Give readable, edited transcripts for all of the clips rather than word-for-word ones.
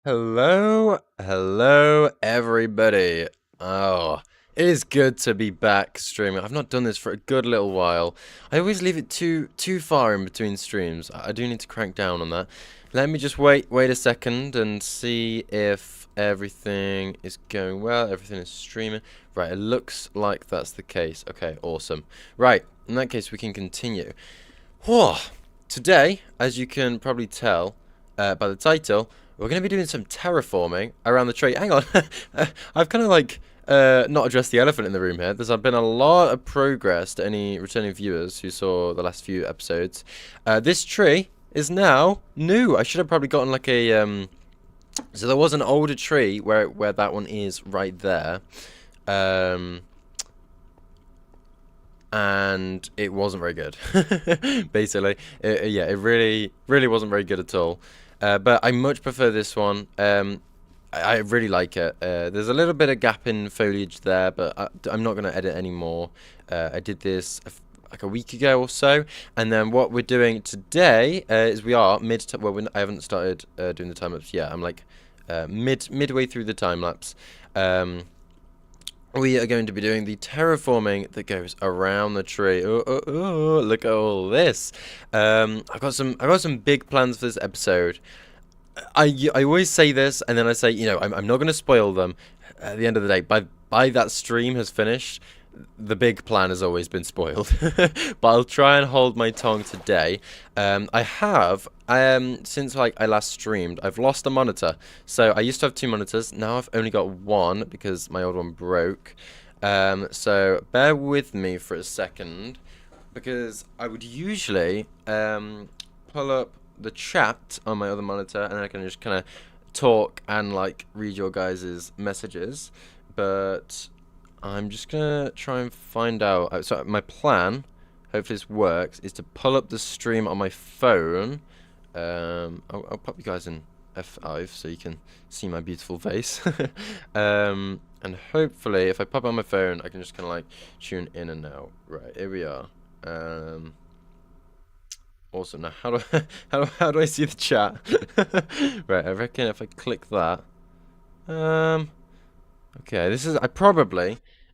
Hello, everybody. Oh, it is good to be back streaming. I've not done this for a good little while. I always leave it too far in between streams. I do need to crank down on that. Let me just wait a second and see if everything is going well. Everything is streaming. Right, it looks like that's the case. Okay, awesome. Right, in that case, we can continue. Whoa. Today, as you can probably tell by the title, we're going to be doing some terraforming around the tree. Hang on. I've kind of like not addressed the elephant in the room here. There's been a lot of progress to any returning viewers who saw the last few episodes. This tree is now new. I should have probably gotten like a... So there was an older tree where that one is right there. And it wasn't very good. Basically, yeah, it really wasn't very good at all. But I much prefer this one. I really like it. There's a little bit of gap in foliage there, but I'm not going to edit anymore. I did this like a week ago or so, and then what we're doing today is we are I haven't started doing the time lapse yet. I'm like midway through the time lapse. We are going to be doing the terraforming that goes around the tree. Oh, look at all this. I've got some big plans for this episode. I always say this, and then I say, I'm not going to spoil them. At the end of the day, by that stream has finished, the big plan has always been spoiled. But I'll try and hold my tongue today. I have, since like I last streamed, I've lost a monitor. So I used to have two monitors. Now I've only got one because my old one broke. So bear with me for a second, because I would usually pull up the chat on my other monitor, and I can just kind of talk and like read your guys' messages. But I'm just gonna try and find out. So my plan, hopefully this works, is to pull up the stream on my phone. I'll pop you guys in F5 so you can see my beautiful face. And hopefully, if I pop on my phone, I can just kind of like tune in and out. Right, here we are. Awesome. Now, how do I see the chat? Right, I reckon if I click that. Okay,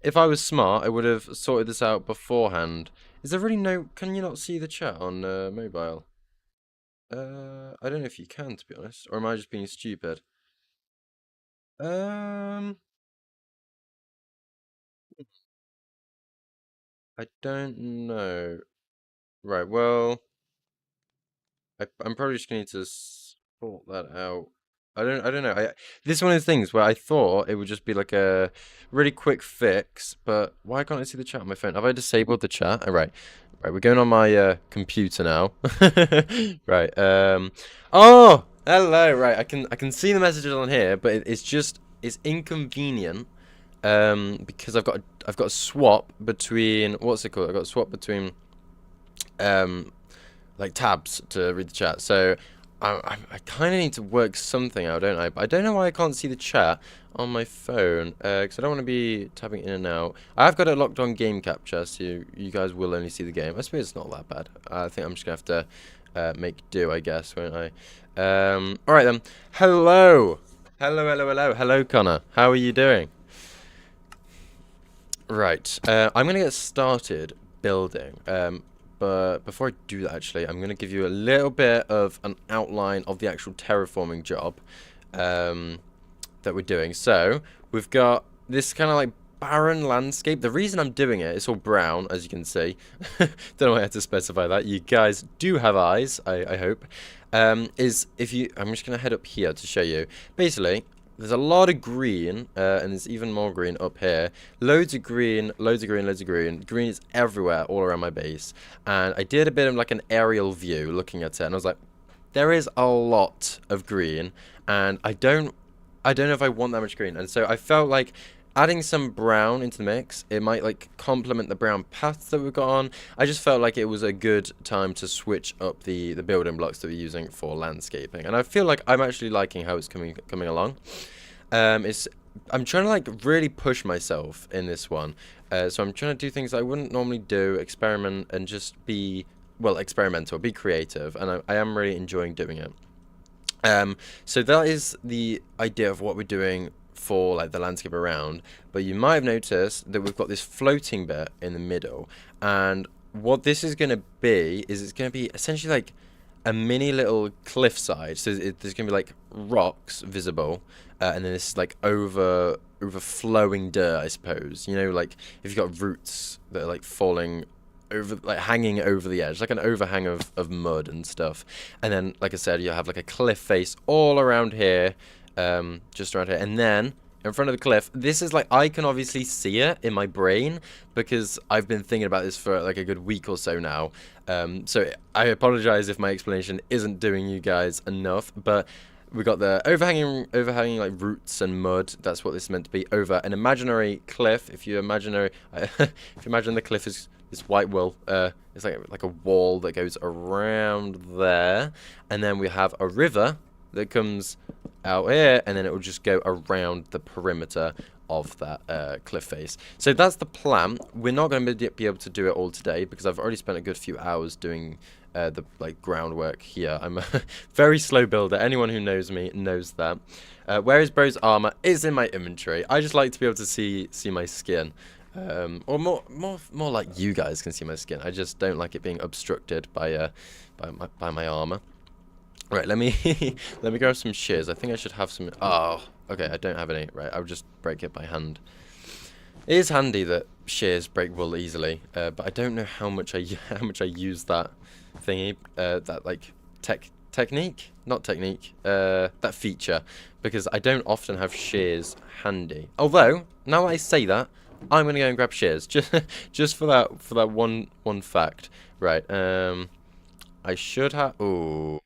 if I was smart, I would have sorted this out beforehand. Is there really can you not see the chat on mobile? I don't know if you can, to be honest, or am I just being stupid? I don't know. Right, well, I'm probably just going to need to sort that out. I don't know. This is one of those things where I thought it would just be like a really quick fix, but why can't I see the chat on my phone? Have I disabled the chat? All right. Right, we're going on my computer now. Right. Oh, hello. Right, I can see the messages on here, but it's inconvenient. Because I've got a swap between, what's it called? I've got a swap between like tabs to read the chat. So I kind of need to work something out, don't I? But I don't know why I can't see the chat on my phone, because I don't want to be tapping in and out. I have got it locked on game capture, so you guys will only see the game. I suppose it's not that bad. I think I'm just going to have to make do, I guess, won't I? Alright then. Hello, Connor. How are you doing? Right, I'm going to get started building. But before I do that, actually, I'm going to give you a little bit of an outline of the actual terraforming job that we're doing. So we've got this kind of like barren landscape. The reason I'm doing it's all brown, as you can see. Don't know why I had to specify that. You guys do have eyes, I hope. I'm just going to head up here to show you. Basically, there's a lot of green, and there's even more green up here. Loads of green, loads of green, loads of green. Green is everywhere, all around my base. And I did a bit of like an aerial view looking at it, and I was like, there is a lot of green, and I don't know if I want that much green. And so I felt like adding some brown into the mix, it might like complement the brown paths that we've got on. I just felt like it was a good time to switch up the building blocks that we're using for landscaping, and I feel like I'm actually liking how it's coming along. I'm trying to like really push myself in this one, so I'm trying to do things I wouldn't normally do, experiment, and just be experimental, be creative, and I am really enjoying doing it. So that is the idea of what we're doing for like the landscape around. But you might have noticed that we've got this floating bit in the middle, and what this is going to be is it's going to be essentially like a mini little cliffside. So there's going to be like rocks visible, and then this like overflowing dirt, I suppose. You know, like if you've got roots that are like falling over, like hanging over the edge, like an overhang of mud and stuff. And then, like I said, you have like a cliff face all around here, just around here. And then in front of the cliff, this is like, I can obviously see it in my brain because I've been thinking about this for like a good week or so now. So I apologize if my explanation isn't doing you guys enough, but we got the overhanging like roots and mud. That's what this is meant to be, over an imaginary cliff. If you imaginary, if you imagine the cliff is this white wool, it's like a wall that goes around there, and then we have a river that comes out here, and then it will just go around the perimeter of that cliff face. So that's the plan. We're not going to be able to do it all today because I've already spent a good few hours doing the like groundwork here. I'm a very slow builder. Anyone who knows me knows that. Where is Bro's armor? It's in my inventory. I just like to be able to see my skin. Or more like you guys can see my skin. I just don't like it being obstructed by my armor. Right, let me let me grab some shears. I think I should have some. Oh, okay, I don't have any. Right, I'll just break it by hand. It is handy that shears break wool easily, but I don't know how much I use that thingy, that like technique, not technique, that feature, because I don't often have shears handy. Although now that I say that, I'm gonna go and grab shears just for that one fact. Right, I should have. Oh.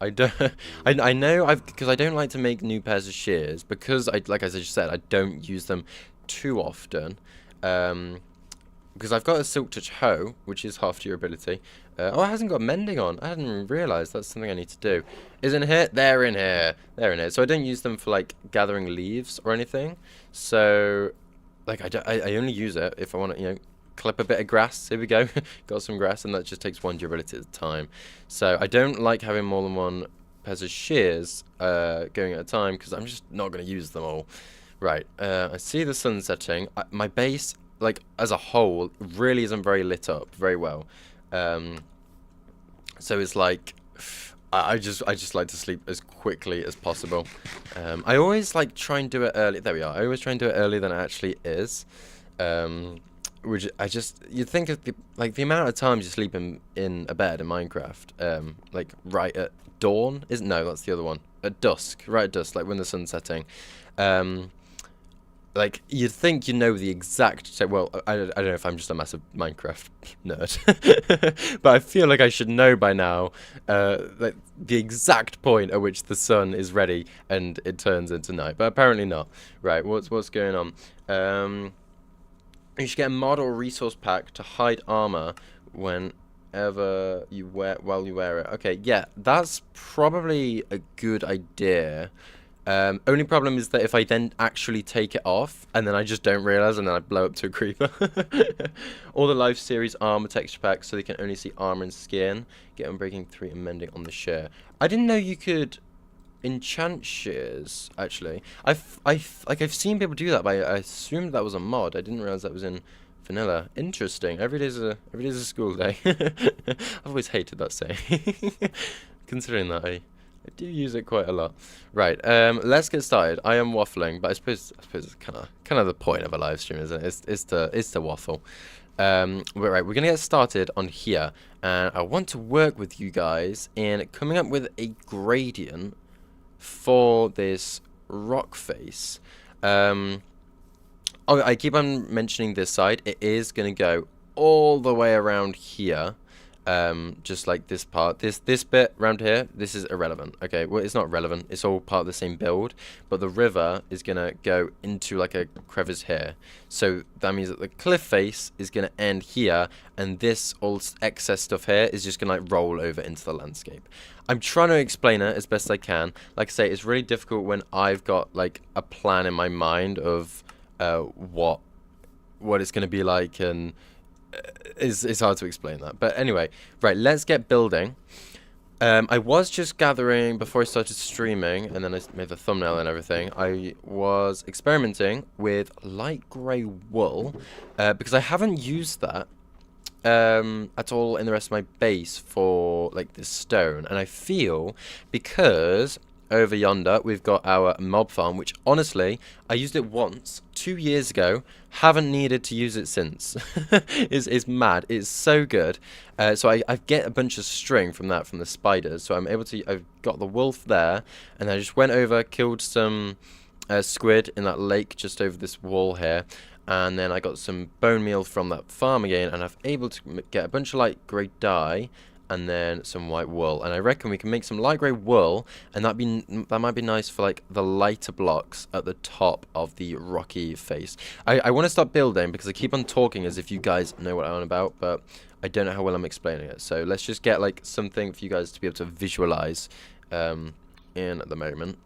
I don't. I know because I don't like to make new pairs of shears because like I just said, I don't use them too often. Because I've got a silk touch hoe, which is half durability. Oh, it hasn't got mending on. I hadn't even realised that's something I need to do. Is in here? They're in here. They're in here. So I don't use them for like gathering leaves or anything. So like I only use it if I want to, clip a bit of grass. Here we go. Got some grass, and that just takes one durability at a time. So I don't like having more than one pairs of shears going at a time because I'm just not going to use them all. Right, I see the sun setting. My base, like as a whole, really isn't very lit up very well. So it's like I just like to sleep as quickly as possible. I always like try and do it early. There we are. I always try and do it earlier than it actually is. Which you think of the amount of times you sleep in a bed in Minecraft, like right at dawn, no, that's the other one, at dusk, right at dusk, like when the sun's setting. Like you'd think you know the exact, well, I don't know if I'm just a massive Minecraft nerd, but I feel like I should know by now, like the exact point at which the sun is ready and it turns into night, but apparently not. Right, what's going on? You should get a mod or resource pack to hide armor whenever you wear it. Okay, yeah, that's probably a good idea. Only problem is that if I then actually take it off and then I just don't realize and then I blow up to a creeper. All the life series armor texture packs so they can only see armor and skin. Get Unbreaking 3 and Mending on the share. I didn't know you could enchant shears, actually. I've seen people do that, but I assumed that was a mod. I didn't realize that was in vanilla. Interesting. Every day's a school day. I've always hated that saying. Considering that I do use it quite a lot. Right, let's get started. I am waffling, but I suppose it's kind of the point of a live stream, isn't it? It's to waffle. Right, we're gonna get started on here, and I want to work with you guys in coming up with a gradient for this rock face. Oh, I keep on mentioning this side. It is going to go all the way around here, just like this part. This bit around here, this is irrelevant. Okay, well, it's not relevant. It's all part of the same build, but the river is going to go into like a crevice here. So that means that the cliff face is going to end here, and this all excess stuff here is just going to like roll over into the landscape. I'm trying to explain it as best I can. Like I say, it's really difficult when I've got like a plan in my mind of what it's going to be like, and it's hard to explain that. But anyway, right, let's get building. I was just gathering before I started streaming, and then I made the thumbnail and everything. I was experimenting with light grey wool, because I haven't used that at all in the rest of my base for like this stone, and I feel because over yonder we've got our mob farm, which honestly I used it once 2 years ago, haven't needed to use it since. It's mad. It's so good. So I get a bunch of string from that from the spiders, so I'm able to. I've got the wolf there, and I just went over, killed some squid in that lake just over this wall here, and then I got some bone meal from that farm again, and I'm able to get a bunch of light grey dye and then some white wool, and I reckon we can make some light grey wool, and that might be nice for like the lighter blocks at the top of the rocky face. I want to start building because I keep on talking as if you guys know what I'm on about, but I don't know how well I'm explaining it. So let's just get like something for you guys to be able to visualize in the moment.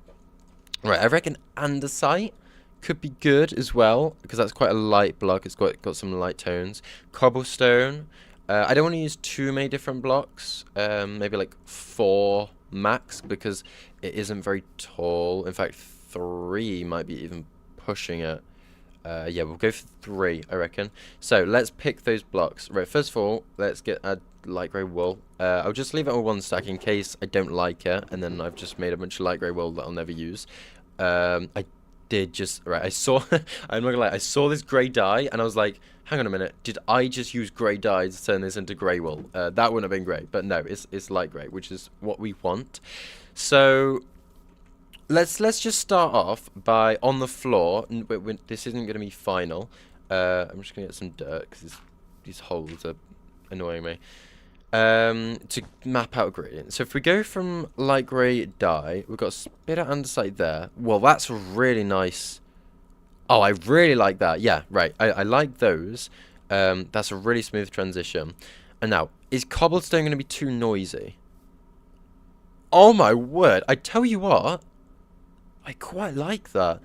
Right, I reckon andesite could be good as well, because that's quite a light block. It's got some light tones. Cobblestone. I don't want to use too many different blocks. Maybe like 4 max, because it isn't very tall. In fact, 3 might be even pushing it. Yeah, we'll go for 3, I reckon. So let's pick those blocks. Right, first of all, let's add light grey wool. I'll just leave it on 1 stack in case I don't like it, and then I've just made a bunch of light grey wool that I'll never use. I did just right. I saw. I'm not gonna lie. I saw this grey dye, and I was like, "Hang on a minute. Did I just use grey dye to turn this into grey wool? That wouldn't have been great." But no, it's light grey, which is what we want. So let's just start off by on the floor. This isn't gonna be final. I'm just gonna get some dirt because these holes are annoying me. To map out gradient. So if we go from light grey dye, we've got a bit of andesite there. Well, that's really nice. Oh, I really like that. Yeah, right. I like those. That's a really smooth transition. And now, is cobblestone going to be too noisy? Oh my word. I tell you what, I quite like that.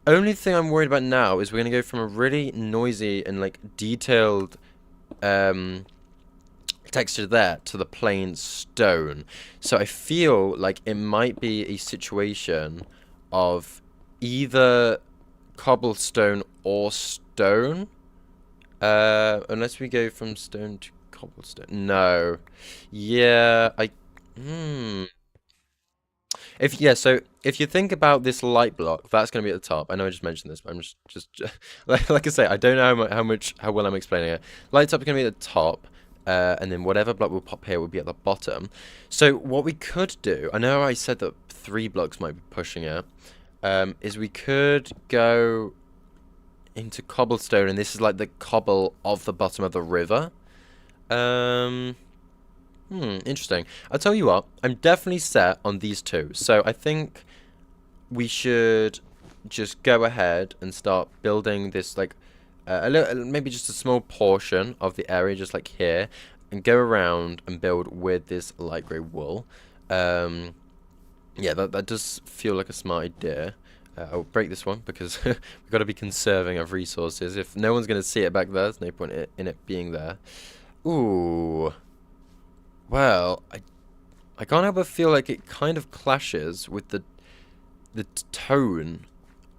Only thing I'm worried about now is we're going to go from a really noisy and like detailed texture there to the plain stone. So I feel like it might be a situation of either cobblestone or stone. Unless we go from stone to cobblestone. No. Yeah, so if you think about this light block, that's going to be at the top. I know I just mentioned this, but I'm just like I say, I don't know how well I'm explaining it. Lights up are going to be at the top. And then whatever block will pop here will be at the bottom. So what we could do, I know I said that 3 blocks might be pushing it, is we could go into cobblestone, and this is like the cobble of the bottom of the river. Interesting. I'll tell you what, I'm definitely set on these 2. So I think we should just go ahead and start building this like a little, maybe just a small portion of the area, just like here, and go around and build with this light grey wool. Yeah, that does feel like a smart idea. I'll break this one because we've got to be conserving of resources. If no one's going to see it back there, there's no point in it being there. Ooh. Well, I can't help but feel like it kind of clashes with the tone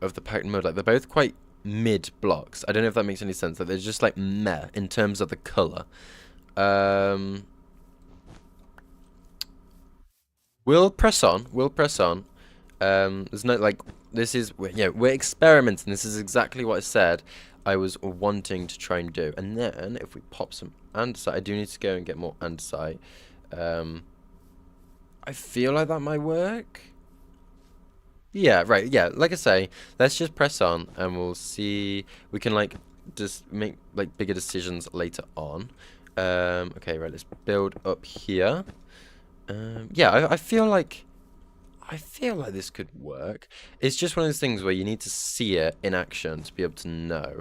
of the packed mud. Like, they're both quite mid blocks. I don't know if that makes any sense. That they're just like meh in terms of the color. We'll press on. We'll press on. There's no like. This is we're experimenting. This is exactly what I said I was wanting to try and do. And then if we pop some andesite, I do need to go and get more andesite. I feel like that might work. Yeah, right, yeah, like I say, let's just press on and we'll see. We can like just make like bigger decisions later on. Okay, right, let's build up here. Yeah, I feel like this could work. It's just one of those things where you need to see it in action to be able to know.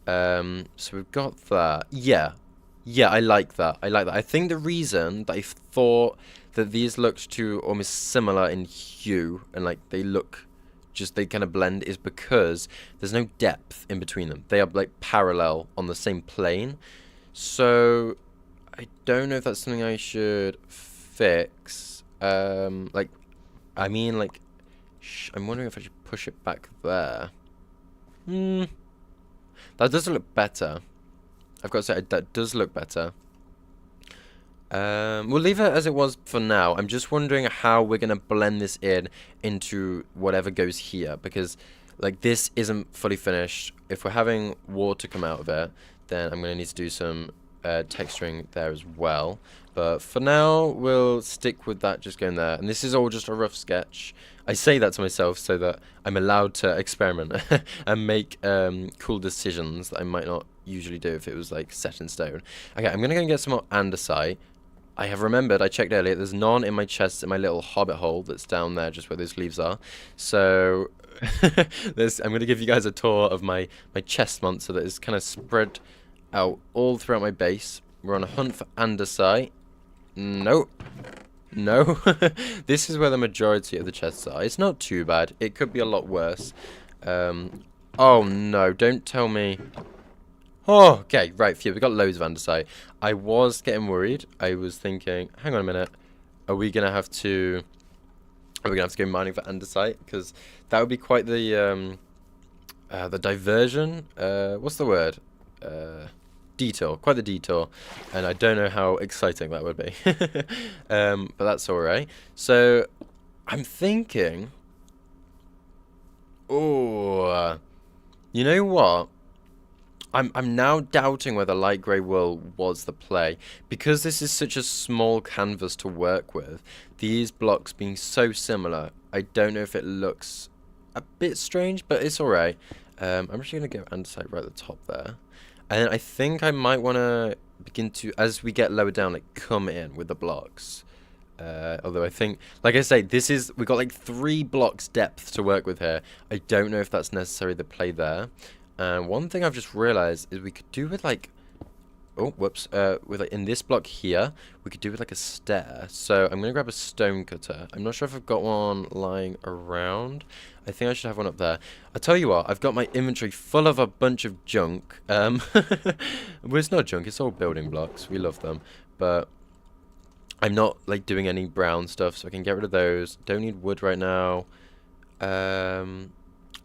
So we've got that. Yeah, I like that. I think the reason that I thought that these looked too almost similar in hue and like they kind of blend is because there's no depth in between them. They are like parallel on the same plane. So I don't know if that's something I should fix, like, I mean, like, I'm wondering if I should push it back there. That does look better. I've got to say, that does look better. We'll leave it as it was for now. I'm just wondering how we're going to blend this into whatever goes here, because like this isn't fully finished. If we're having water come out of it, then I'm going to need to do some texturing there as well. But for now, we'll stick with that just going there. And this is all just a rough sketch. I say that to myself so that I'm allowed to experiment and make cool decisions that I might not usually do if it was like set in stone. Okay, I'm going to go and get some more andesite. I have remembered, I checked earlier, there's none in my chest in my little hobbit hole that's down there just where those leaves are. So I'm going to give you guys a tour of my chest monster that is kind of spread out all throughout my base. We're on a hunt for andesite. No. No. This is where the majority of the chests are. It's not too bad. It could be a lot worse. Oh no, don't tell me. Oh, okay, right, phew, we got loads of andesite. I was getting worried. I was thinking, hang on a minute, are we gonna have to go mining for andesite? Because that would be quite the diversion. What's the word? Detour, quite the detour, and I don't know how exciting that would be. But that's all right. So I'm thinking, oh, you know what? I'm now doubting whether light grey wool was the play, because this is such a small canvas to work with. These blocks being so similar, I don't know if it looks a bit strange, but it's all right. I'm actually gonna go andesite right at the top there, and I think I might want to begin to, as we get lower down, like come in with the blocks. Although I think, like I say, we got like 3 blocks depth to work with here. I don't know if that's necessarily the play there. And one thing I've just realized is we could do with like, oh, whoops, with like in this block here, we could do with like a stair. So I'm gonna grab a stone cutter. I'm not sure if I've got one lying around. I think I should have one up there. I'll tell you what, I've got my inventory full of a bunch of junk. Well, it's not junk, it's all building blocks. We love them, but I'm not like doing any brown stuff, so I can get rid of those. Don't need wood right now.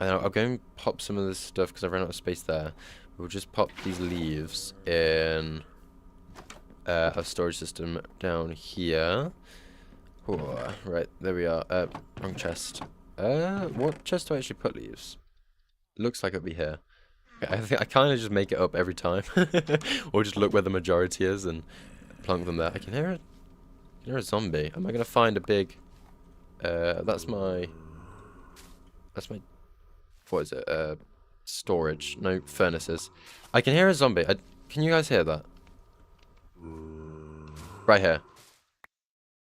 And I'll go and pop some of this stuff because I've run out of space there. We'll just pop these leaves in a storage system down here. Oh, right, there we are. Wrong chest. What chest do I actually put leaves? Looks like it'll be here. Okay, I think I kind of just make it up every time. Or just look where the majority is and plunk them there. I can hear a zombie. Am I going to find a big... That's my... What is it? Storage. No, furnaces. I can hear a zombie. Can you guys hear that? Right here.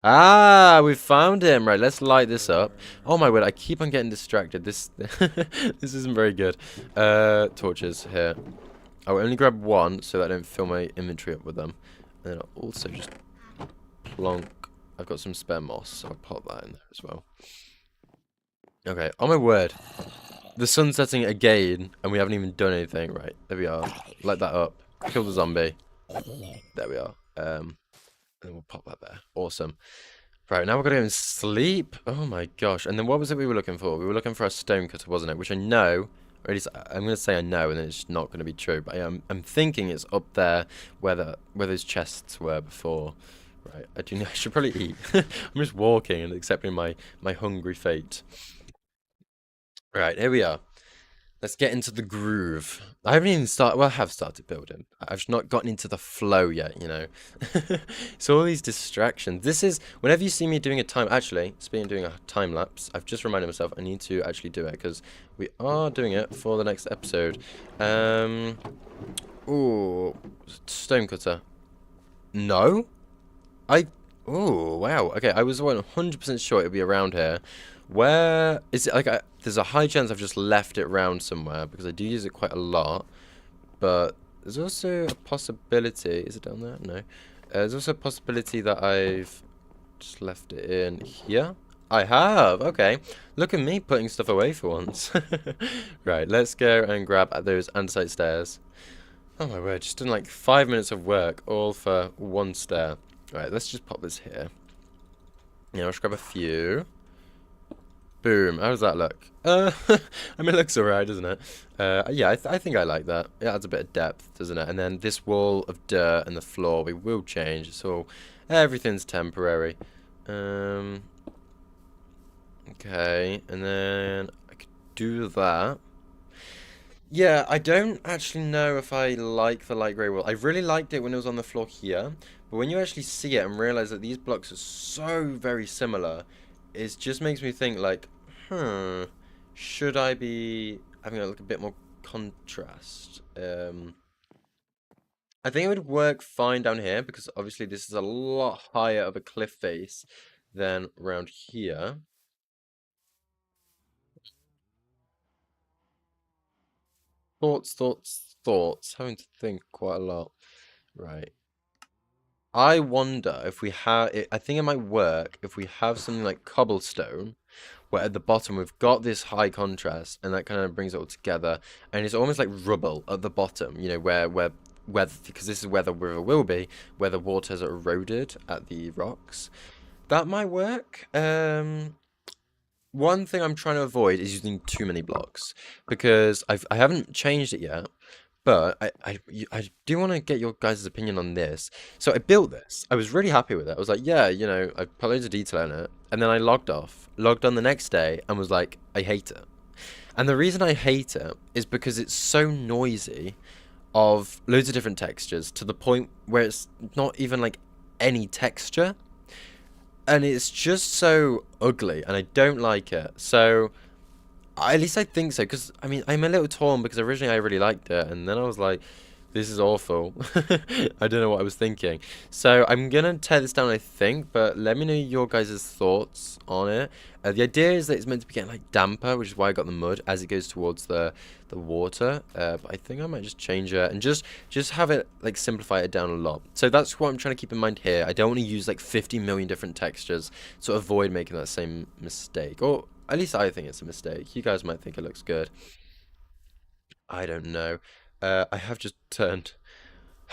Ah, we found him. Right, let's light this up. Oh my word, I keep on getting distracted. This this isn't very good. Torches here. I'll only grab one so that I don't fill my inventory up with them. And then I'll also just plonk. I've got some spare moss, so I'll pop that in there as well. Okay, oh my word. The sun's setting again, and we haven't even done anything. Right, there we are. Light that up. Kill the zombie. There we are. And then we'll pop that there. Awesome. Right, now we're going to go and sleep. Oh my gosh. And then what was it we were looking for? We were looking for a stone cutter, wasn't it? Which I know, or at least I'm going to say I know, and then it's not going to be true. But I'm thinking it's up there where those chests were before. Right, I should probably eat. I'm just walking and accepting my hungry fate. Right, here we are. Let's get into the groove. I haven't even started, well, I have started building. I've not gotten into the flow yet, you know. So all these distractions. This is, whenever you see me doing a time, actually, speaking of doing a time lapse, I've just reminded myself I need to actually do it because we are doing it for the next episode. Ooh, stone cutter. No? Oh, wow. Okay, I was 100% sure it would be around here. Where is it? Like, there's a high chance I've just left it around somewhere because I do use it quite a lot. But there's also a possibility. Is it down there? No. There's also a possibility that I've just left it in here. I have. Okay. Look at me putting stuff away for once. Right. Let's go and grab those andesite stairs. Oh my word! Just done like 5 minutes of work, all for one stair. Right. Let's just pop this here. Yeah, let's grab a few. Boom. How does that look? I mean, it looks alright, doesn't it? Yeah, I think I like that. It adds a bit of depth, doesn't it? And then this wall of dirt and the floor, we will change. So everything's temporary. Um, okay, and then I could do that. Yeah, I don't actually know if I like the light grey wall. I really liked it when it was on the floor here, but when you actually see it and realize that these blocks are so very similar, it just makes me think like, should I be having a bit more contrast? I think it would work fine down here because obviously this is a lot higher of a cliff face than around here. Thoughts. Having to think quite a lot. Right. I wonder if we have. I think it might work if we have something like cobblestone, where at the bottom we've got this high contrast, and that kind of brings it all together, and it's almost like rubble at the bottom. You know, where because this is where the river will be, where the water has eroded at the rocks. That might work. One thing I'm trying to avoid is using too many blocks because I haven't changed it yet. But I do want to get your guys' opinion on this. So I built this. I was really happy with it. I was like, yeah, you know, I put loads of detail in it. And then I logged off, logged on the next day, and was like, I hate it. And the reason I hate it is because it's so noisy of loads of different textures to the point where it's not even like any texture. And it's just so ugly, and I don't like it. So at least I think so, because I mean, I'm a little torn because originally I really liked it, and then I was like, this is awful. I don't know what I was thinking. So I'm gonna tear this down, I think, but let me know your guys' thoughts on it. The idea is that it's meant to be getting like damper, which is why I got the mud as it goes towards the water. But I think I might just change it and just have it like simplify it down a lot. So that's what I'm trying to keep in mind here. I don't want to use like 50 million different textures to avoid making that same mistake. Or at least I think it's a mistake. You guys might think it looks good. I don't know. I have just turned.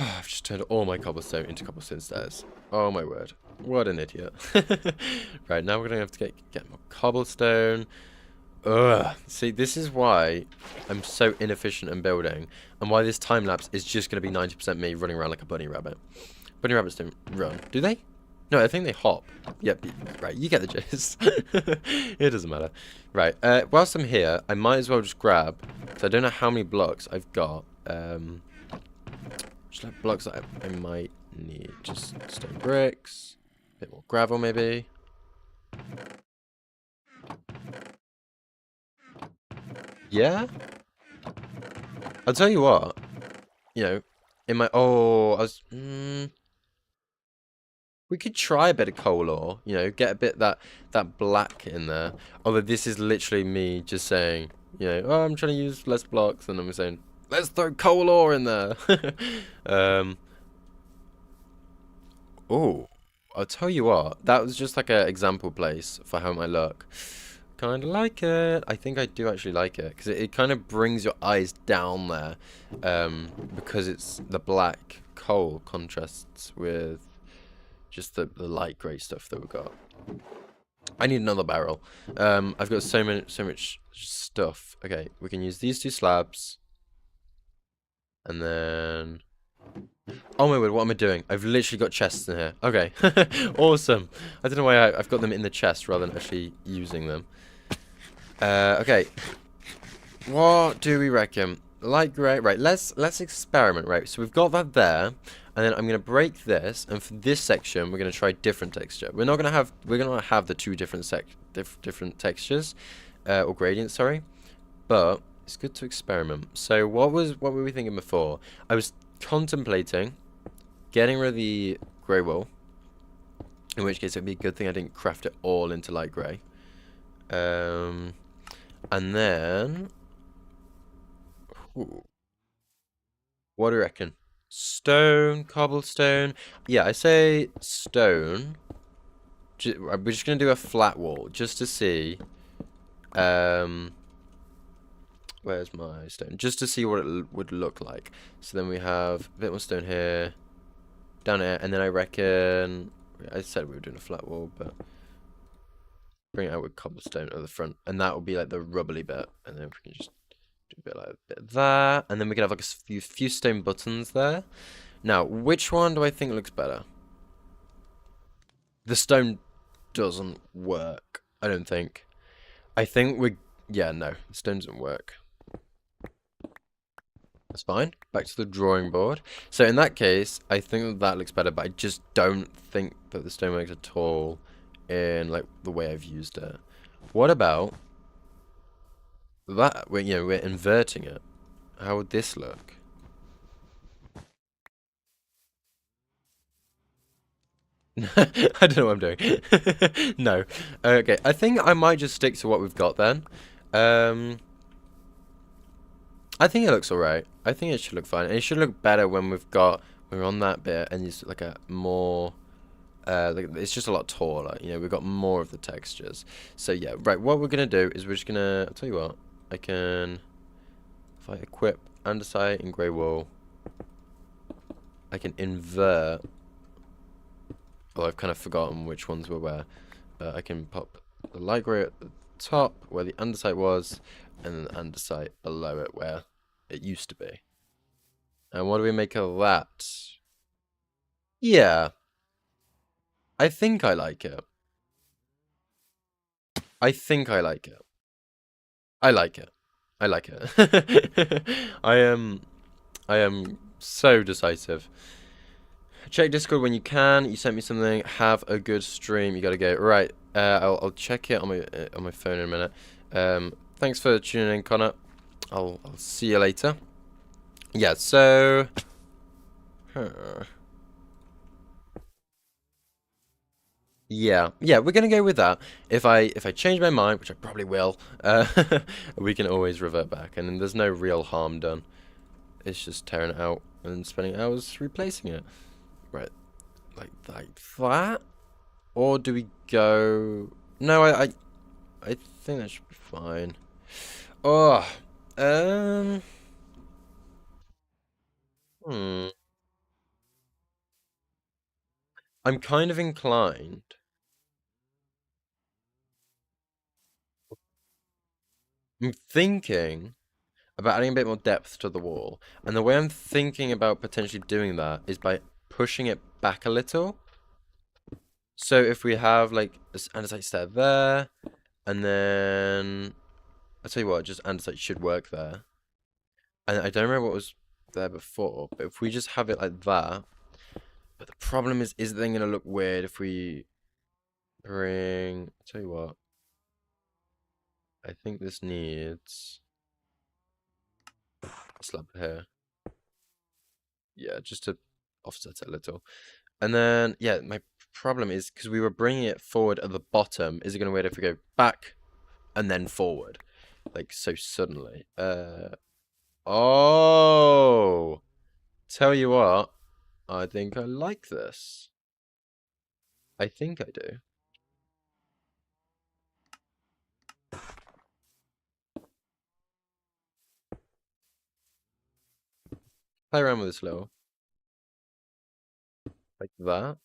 I've just turned all my cobblestone into cobblestone stairs. Oh my word. What an idiot. Right, now we're gonna have to get more cobblestone. Ugh. See, this is why I'm so inefficient in building, and why this time lapse is just gonna be 90% me running around like a bunny rabbit. Bunny rabbits don't run, do they? No, I think they hop. Yep, right, you get the gist. It doesn't matter. Right, whilst I'm here, I might as well just grab, because I don't know how many blocks I've got. Just like blocks that I might need. Just stone bricks, a bit more gravel maybe. Yeah? I'll tell you what, you know, in my, oh, I was, we could try a bit of coal ore, you know, get a bit that black in there. Although this is literally me just saying, you know, oh, I'm trying to use less blocks, and I'm saying, let's throw coal ore in there. um, oh, I'll tell you what, that was just like an example place for how it might look. Kind of like it. I think I do actually like it because it kind of brings your eyes down there, because it's the black coal contrasts with just the light grey stuff that we've got. I need another barrel. I've got so much stuff. Okay, we can use these two slabs, and then. Oh my word, what am I doing? I've literally got chests in here. Okay, awesome. I don't know why I've got them in the chest rather than actually using them. Okay. What do we reckon? Light grey. Right, let's experiment, right? So we've got that there, and then I'm gonna break this, and for this section we're gonna try different texture. We're gonna have the two different different textures, or gradients, sorry. But it's good to experiment. So what were we thinking before? I was contemplating getting rid of the grey wool, in which case it'd be a good thing I didn't craft it all into light grey. And then, ooh, what do you reckon? Stone, cobblestone. Yeah, I say stone. We're just gonna do a flat wall just to see. Where's my stone? Just to see what it would look like. So then we have a bit more stone here, down here, and then I reckon I said we were doing a flat wall, but bring it out with cobblestone at the front, and that will be like the rubbly bit, and then we can just do a bit like a bit of that, and then we can have like a few stone buttons there. Now, which one do I think looks better? The stone doesn't work, I don't think. I think yeah, no, the stone doesn't work. That's fine. Back to the drawing board. So in that case, I think that looks better, but I just don't think that the stone works at all in like the way I've used it. What about that? We're inverting it. How would this look? I don't know what I'm doing. No. Okay, I think I might just stick to what we've got then. Um, I think it looks alright. I think it should look fine. And it should look better when we're on that bit and it's like a more like it's just a lot taller, we've got more of the textures. So yeah, right, what we're gonna do is we're just gonna, I'll tell you what, if I equip andesite and grey wool, I can invert, well, I've kind of forgotten which ones were where, but I can pop the light grey at the top where the andesite was, and then the andesite below it where it used to be. And what do we make of that? Yeah, I think I like it. I think I like it. I like it. I like it. I am so decisive. Check Discord when you can. You sent me something. Have a good stream. You gotta go. Right. I'll check it on my phone in a minute. Thanks for tuning in, Connor. I'll see you later. Yeah. So. Yeah, we're gonna go with that. If I change my mind, which I probably will, we can always revert back, and there's no real harm done. It's just tearing it out and spending hours replacing it. Right, like that, or do we go? No, I think that should be fine. Oh, um, hmm. I'm kind of inclined. I'm thinking about adding a bit more depth to the wall. And the way I'm thinking about potentially doing that is by pushing it back a little. So if we have like this andesite stair there, and then I'll tell you what, just andesite should work there. And I don't remember what was there before, but if we just have it like that, but the problem is it then gonna look weird if we I'll tell you what, I think this needs a slab here. Yeah, just to offset it a little. And then, yeah, my problem is because we were bringing it forward at the bottom, is it going to weird if we go back and then forward? Like, so suddenly. Oh! Tell you what, I think I like this. I think I do. Play around with this little. Like that.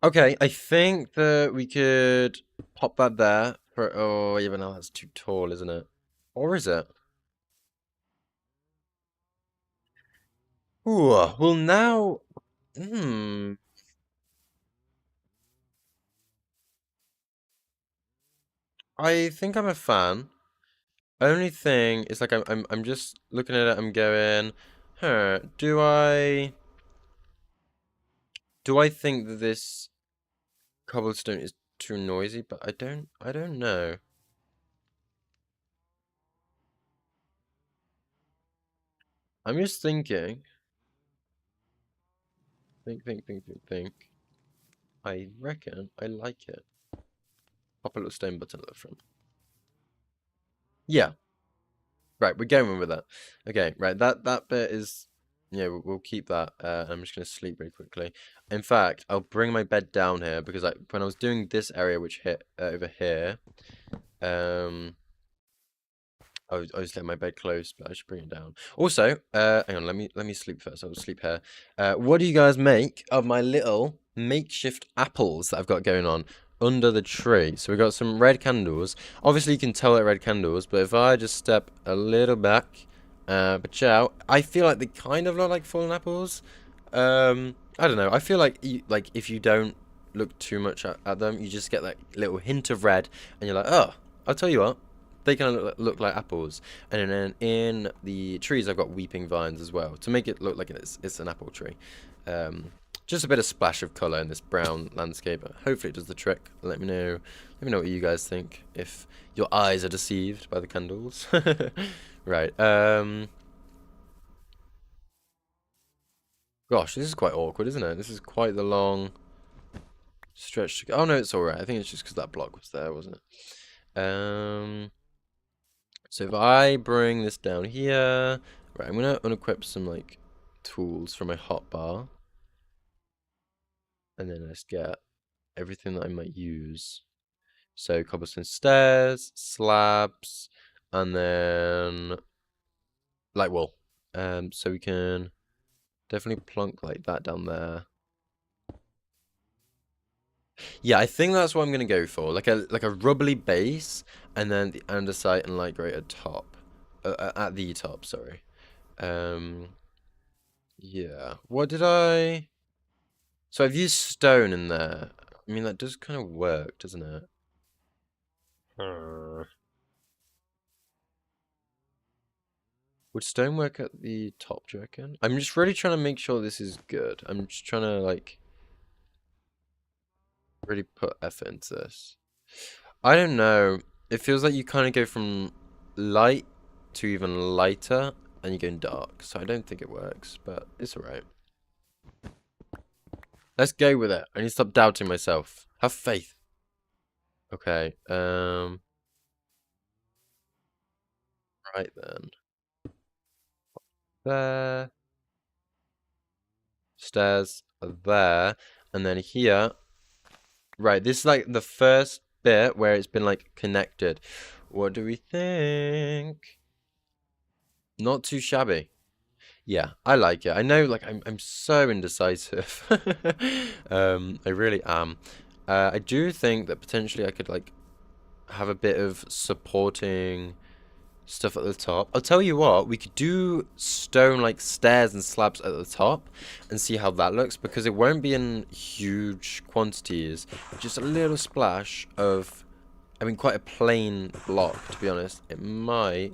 Okay, I think that we could pop that there for, oh, even now that's too tall, isn't it? Or is it? Ooh, well now, hmm. I think I'm a fan. Only thing is like I'm just looking at it, I'm going, huh, do I think that this cobblestone is too noisy? But I don't know. I'm just thinking. Think. I reckon I like it. Pop a little stone button at the front. Yeah, right, we're going with that. Okay, right, that bit is, yeah, we'll keep that. I'm just gonna sleep really quickly. In fact, I'll bring my bed down here because when I was doing this area, which hit over here, um, I was letting my bed close, but I should bring it down. Also, hang on, let me sleep first. I'll sleep here. What do you guys make of my little makeshift apples that I've got going on under the tree? So we've got some red candles. Obviously, you can tell they're red candles, but if I just step a little back, but ciao, I feel like they kind of look like fallen apples. I don't know. I feel like if you don't look too much at them, you just get that little hint of red, and you're like, oh, I'll tell you what. They kind of look like apples, and then in the trees I've got weeping vines as well to make it look like it's an apple tree. Um, just a bit of splash of color in this brown landscape. Hopefully it does the trick. Let me know. Let me know what you guys think. If your eyes are deceived by the candles, right? Gosh, this is quite awkward, isn't it? This is quite the long stretch. Oh no, it's all right. I think it's just because that block was there, wasn't it? So if I bring this down here, right, I'm gonna unequip some like tools from my hotbar, and then I just get everything that I might use. So cobblestone stairs, slabs, and then light wool. So we can definitely plunk like that down there. Yeah, I think that's what I'm gonna go for, like a rubbly base, and then the andesite and light grey at top, at the top. Sorry. Um, yeah. What did I? So I've used stone in there. I mean, that does kind of work, doesn't it? Uh, Would stone work at the top, do you reckon? I'm just really trying to make sure this is good. I'm just trying to, like, really put effort into this. I don't know. It feels like you kind of go from light to even lighter, and you're going dark. So I don't think it works, but it's alright. Let's go with it. I need to stop doubting myself. Have faith. Okay, right then. There. Stairs are there. And then here. Right, this is like the first bit where it's been like connected. What do we think? Not too shabby. Yeah, I like it. I know, like, I'm so indecisive. I really am. I do think that potentially I could like have a bit of supporting stuff at the top. I'll tell you what, we could do stone like stairs and slabs at the top and see how that looks, because it won't be in huge quantities. Just a little splash of, I mean, quite a plain block, to be honest. It might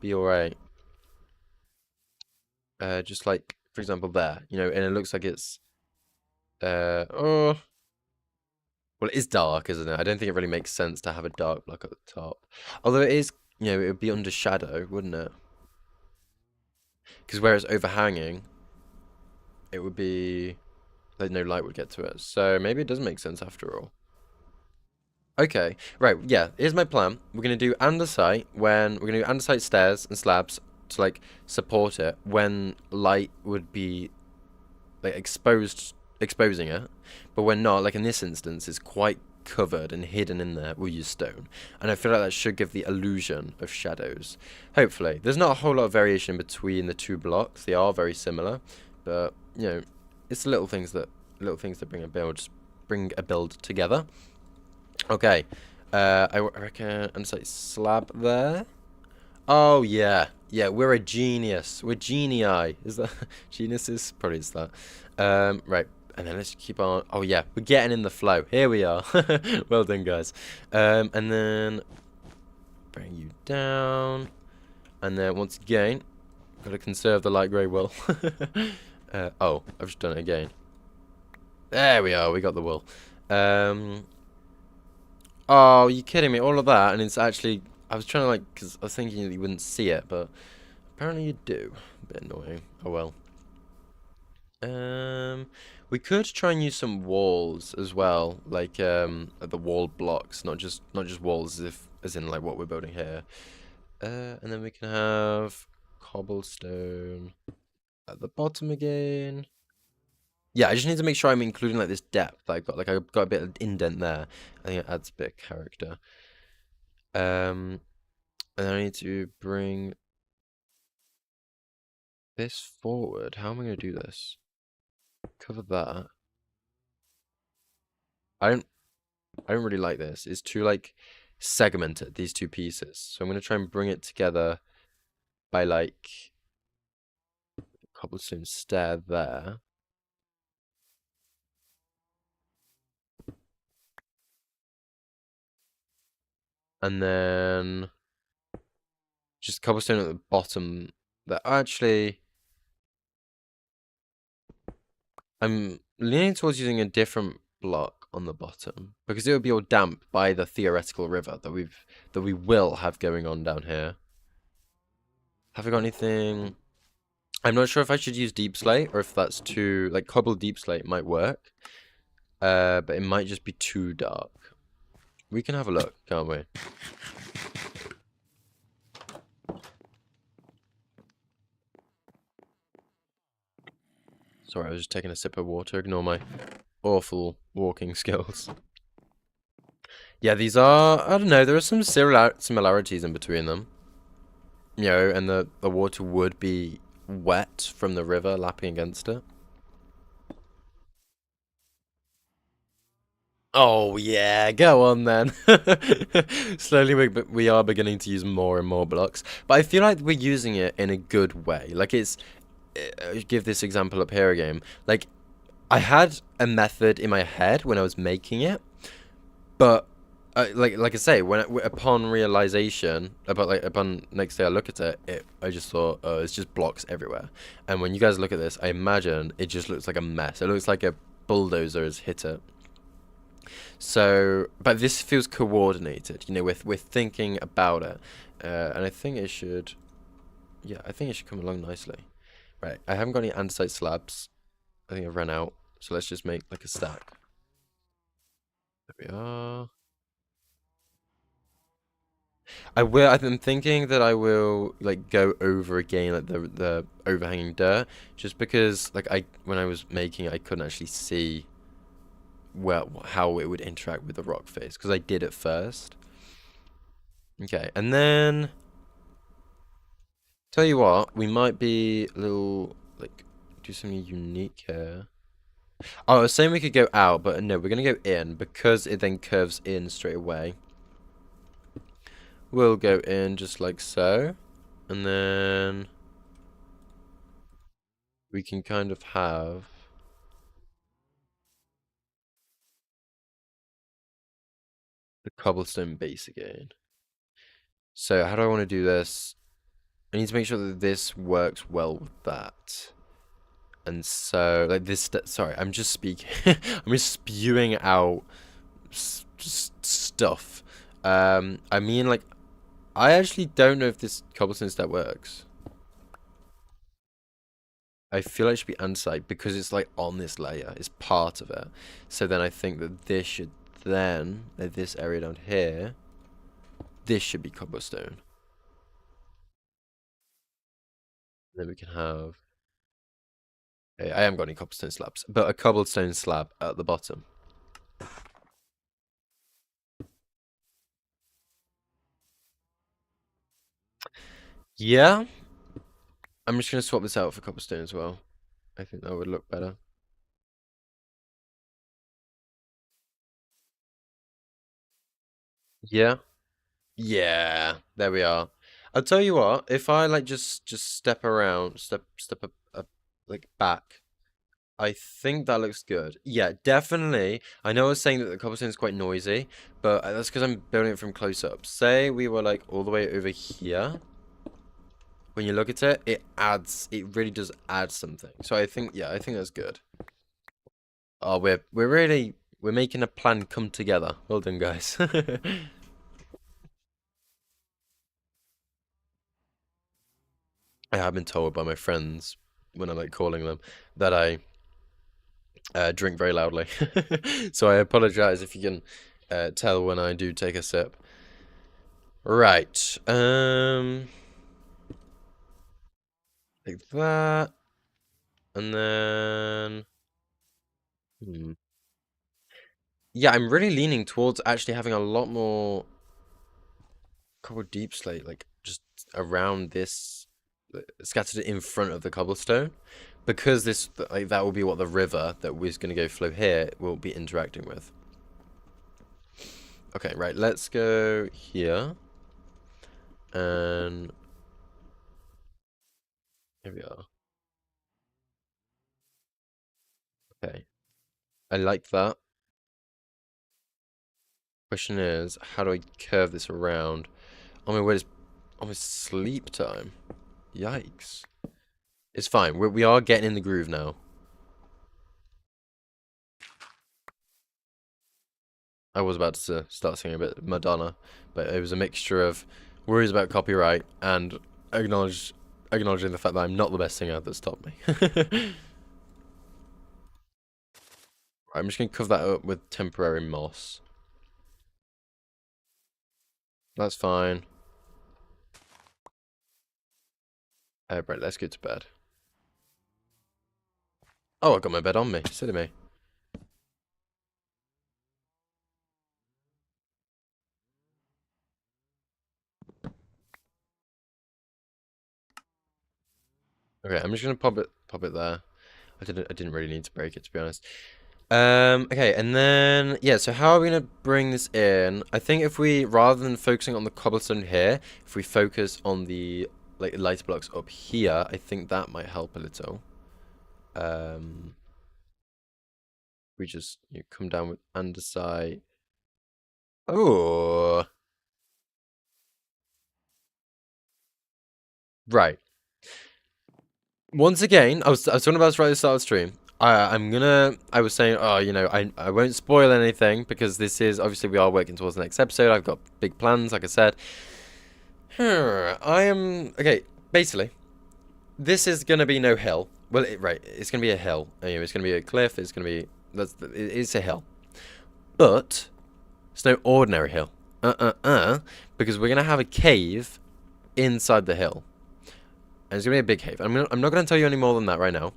be alright. Just like, for example, there, you know, and it looks like it's, oh, well, it is dark, isn't it? I don't think it really makes sense to have a dark block at the top. Although it is, you know, it would be under shadow, wouldn't it? Because where it's overhanging, it would be, like, no light would get to it. So maybe it does make sense after all. Okay, right, yeah, here's my plan. We're going to do andesite when, we're going to do andesite stairs and slabs to, like, support it when light would be, like, exposing it. But when not, like in this instance, it's quite covered and hidden in there, we'll use stone. And I feel like that should give the illusion of shadows. Hopefully. There's not a whole lot of variation between the two blocks. They are very similar. But, you know, it's little things that bring a build together. Okay. I reckon andesite slab there. Oh yeah. Yeah, we're a genius. We're genii. Is that geniuses? Probably is that. Right. And then let's keep on. Oh yeah, we're getting in the flow. Here we are. Well done, guys. And then bring you down. And then once again, gotta conserve the light grey wool. Oh, I've just done it again. There we are. We got the wool. Oh, you kidding me? All of that, and it's actually. I was trying to like, because I was thinking that you wouldn't see it, but apparently you do. A bit annoying. Oh well. We could try and use some walls as well, like the wall blocks, not just walls as in like what we're building here. And then we can have cobblestone at the bottom again. Yeah, I just need to make sure I'm including like this depth that I've got. Like I've got a bit of indent there. I think it adds a bit of character. Um, And then I need to bring this forward. How am I going to do this? Cover that. I don't I don't really like this. It's too like segmented, these two pieces. So I'm gonna try and bring it together by like cobblestone stair there. And then just cobblestone at the bottom that actually I'm leaning towards using a different block on the bottom because it would be all damp by the theoretical river that we will have going on down here. Have I got anything? I'm not sure if I should use deep slate or if that's too like cobble deep slate might work. But it might just be too dark. We can have a look, can't we? Sorry, I was just taking a sip of water. Ignore my awful walking skills. Yeah, these are, I don't know, there are some similarities in between them. You know, and the water would be wet from the river lapping against it. Oh, yeah, go on then. Slowly we are beginning to use more and more blocks. But I feel like we're using it in a good way. Like it's, give this example up here again. Like, I had a method in my head when I was making it, but like I say, upon realization, upon next day I look at it, I just thought, oh, it's just blocks everywhere. And when you guys look at this, I imagine it just looks like a mess. It looks like a bulldozer has hit it. So, but this feels coordinated. You know, we're thinking about it, and I think it should. Yeah, I think it should come along nicely. Right, I haven't got any andesite slabs. I think I've run out. So let's just make like a stack. There we are. I'm thinking that I will like go over again like the overhanging dirt, just because like when I was making it, I couldn't actually see how it would interact with the rock face because I did it first. Okay, and then tell you what, we might be a little like do something unique here. Oh, I was saying we could go out, but no, we're gonna go in because it then curves in straight away. We'll go in just like so, and then we can kind of have the cobblestone base again. So how do I want to do this? I need to make sure that this works well with that. And so, like this, sorry, I'm just speaking. I'm just spewing out just stuff. I mean, like, I actually don't know if this cobblestone step works. I feel like it should be andesite because it's like on this layer. It's part of it. So then I think that this should then, like this area down here, this should be cobblestone. Then we can have. Okay, I haven't got any cobblestone slabs, but a cobblestone slab at the bottom. Yeah, I'm just gonna swap this out for cobblestone as well. I think that would look better. Yeah. Yeah, there we are. I'll tell you what, if I like just step around, step up like back, I think that looks good. Yeah, definitely. I know I was saying that the cobblestone is quite noisy, but that's because I'm building it from close up. Say we were like all the way over here. When you look at it, it really does add something. So I think, yeah, I think that's good. Oh, we're making a plan come together. Well done, guys. I have been told by my friends when I'm like calling them that I drink very loudly. So I apologize if you can tell when I do take a sip. Right. Like that. And then yeah, I'm really leaning towards actually having a lot more couple deep slate, like just around this, scattered it in front of the cobblestone, because this like that will be what the river that was going to go flow here will be interacting with. Okay, right. Let's go here, and here we are. Okay, I like that. Question is, how do I curve this around? Oh my word, it's almost sleep time. Yikes. It's fine. We are getting in the groove now. I was about to start singing a bit Madonna, but it was a mixture of worries about copyright and acknowledging the fact that I'm not the best singer that stopped me. I'm just going to cover that up with temporary moss. That's fine. Right, let's go to bed. Oh, I got my bed on me. Silly me. Okay, I'm just gonna pop it there. I didn't really need to break it, to be honest. Okay, and then yeah, so how are we gonna bring this in? I think if we, rather than focusing on the cobblestone here, if we focus on the like lighter blocks up here, I think that might help a little. We just come down with andesite. Oh, right. Once again, I was talking about this right at the start of the stream. I was saying, oh, I won't spoil anything because this is, obviously we are working towards the next episode. I've got big plans, like I said. Okay, basically, this is gonna be no hill. Well, right, it's gonna be a hill. It's gonna be a cliff, it's a hill. But, it's no ordinary hill. Because we're gonna have a cave inside the hill. And it's gonna be a big cave. I'm not gonna tell you any more than that right now.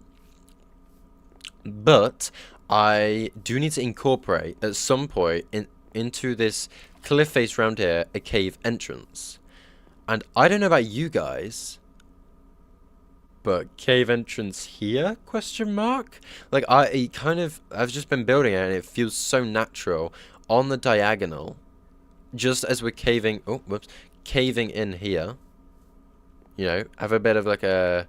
But I do need to incorporate at some point into this cliff face around here a cave entrance. And I don't know about you guys, but cave entrance here? Question mark? Like I've just been building it and it feels so natural on the diagonal. Just as we're caving, oh whoops, caving in here. Have a bit of like a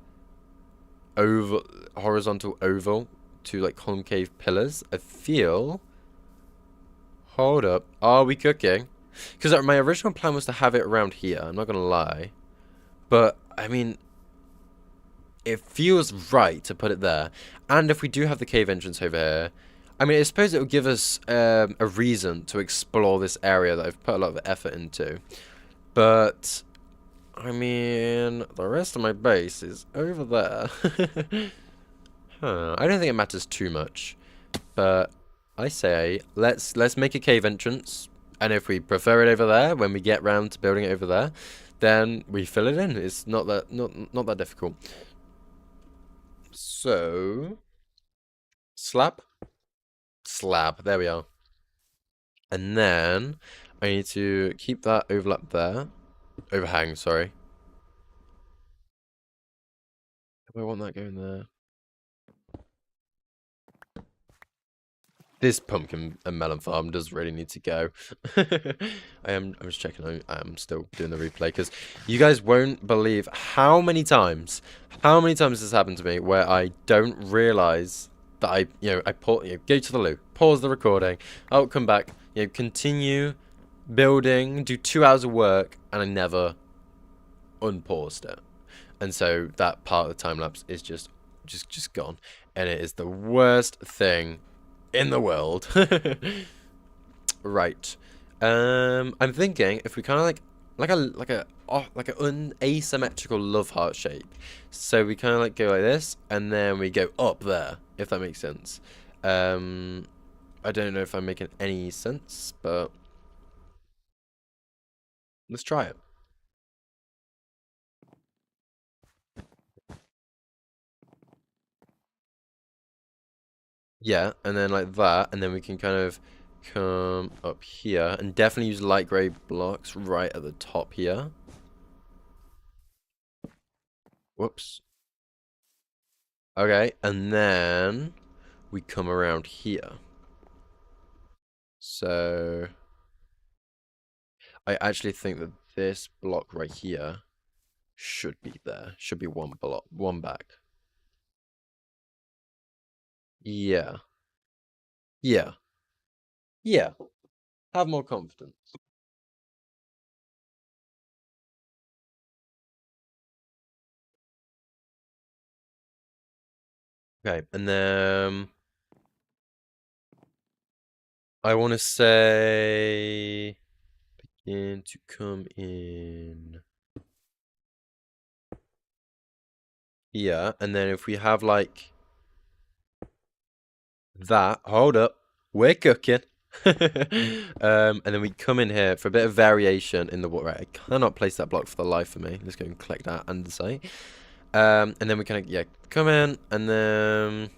oval, horizontal oval to like concave pillars. I feel. Hold up. Are we cooking? Because my original plan was to have it around here. I'm not going to lie. But, I mean, it feels right to put it there. And if we do have the cave entrance over here, I mean, I suppose it will give us a reason to explore this area that I've put a lot of effort into. But, I mean, the rest of my base is over there. I don't think it matters too much. But I say let's make a cave entrance, and if we prefer it over there, when we get round to building it over there, then we fill it in. It's not that difficult. So slab. There we are. And then I need to keep that overlap there. Overhang, sorry. Do I want that going there? This pumpkin and melon farm does really need to go. I'm just checking. I am still doing the replay because you guys won't believe how many times this has happened to me where I don't realize that I go to the loo, pause the recording, I'll come back, continue building, do 2 hours of work, and I never unpaused it. And so that part of the time lapse is just gone, and it is the worst thing in the world. Right. I'm thinking if we kind of like an asymmetrical love heart shape. So we kind of like go like this, and then we go up there, if that makes sense. I don't know if I'm making any sense, but let's try it. Yeah, and then like that, and then we can kind of come up here and definitely use light grey blocks right at the top here. Whoops. Okay, and then we come around here. So I actually think that this block right here should be there. Should be one block, one back. Yeah. Yeah. Yeah. Have more confidence. Okay, and then I want to say begin to come in here, and then if we have like that, hold up, we're cooking. And then we come in here for a bit of variation in the water. Right, I cannot place that block for the life of me. Let's go and click that and say. And then we kind of, yeah, come in and then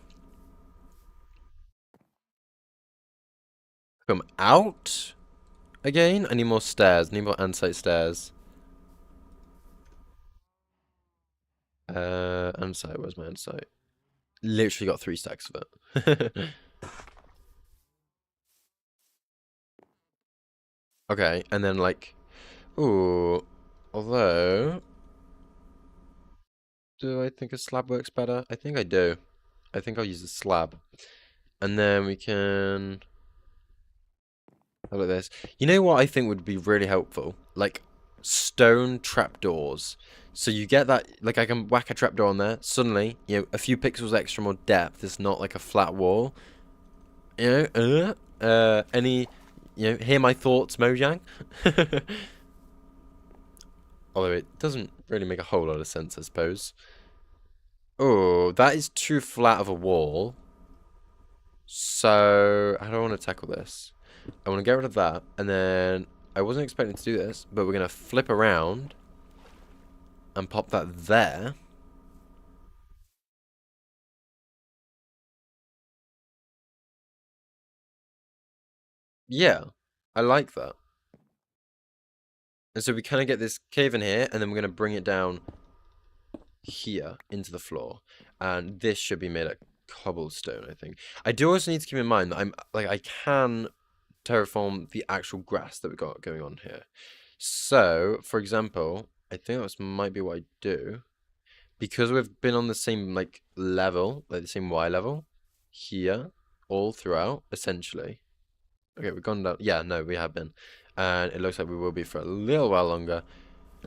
come out again. I need more stairs. I need more andesite stairs. Andesite, where's my andesite? Literally got 3 stacks of it. Okay, and then like, ooh, although, do I think a slab works better? I think I do. I think I'll use a slab. And then we can, how about this? You know what I think would be really helpful? Like, stone trapdoors. So you get that, like I can whack a trapdoor on there, suddenly, you know, a few pixels extra more depth. It's not like a flat wall. You know, any, you know, hear my thoughts, Mojang? Although it doesn't really make a whole lot of sense, I suppose. Oh, that is too flat of a wall. So, how do I want to tackle this? I want to get rid of that, and then I wasn't expecting to do this, but we're going to flip around and pop that there. Yeah, I like that. And so we kind of get this cave in here, and then we're going to bring it down here into the floor. And this should be made of cobblestone, I think. I do also need to keep in mind that I can terraform the actual grass that we got going on here. So, for example, I think that might be what I do. Because we've been on the same, like, level, like the same Y level, here, all throughout, essentially. Okay, we've gone down. Yeah, no, we have been. And it looks like we will be for a little while longer.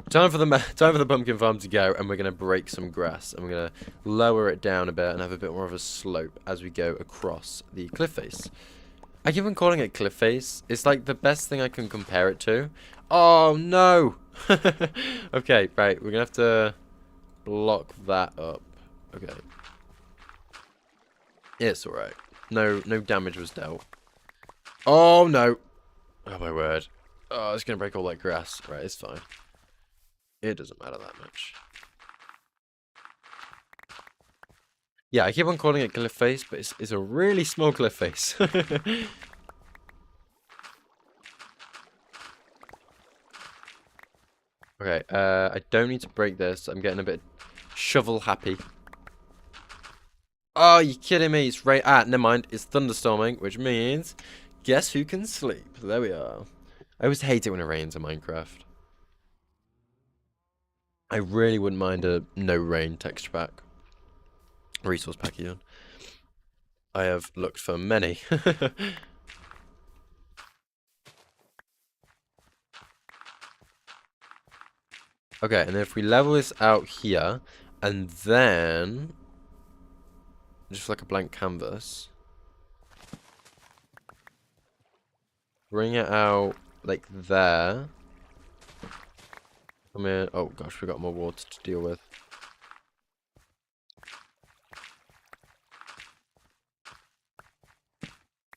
Time for the pumpkin farm to go, and we're gonna break some grass, and we're gonna lower it down a bit and have a bit more of a slope as we go across the cliff face. I keep on calling it cliff face. It's like the best thing I can compare it to. Oh no! Okay, right, we're gonna have to block that up. Okay, it's all right. No damage was dealt. Oh no! Oh my word! Oh, it's gonna break all that grass. Right, it's fine. It doesn't matter that much. Yeah, I keep on calling it cliff face, but it's a really small cliff face. Okay, I don't need to break this. I'm getting a bit shovel happy. Oh, you kidding me? It's right. Ah, never mind. It's thunderstorming, which means guess who can sleep? There we are. I always hate it when it rains in Minecraft. I really wouldn't mind a no rain texture pack. Resource pack even. I have looked for many. Okay, and then if we level this out here, and then just like a blank canvas, bring it out like there. Come in. Oh gosh, we got more water to deal with.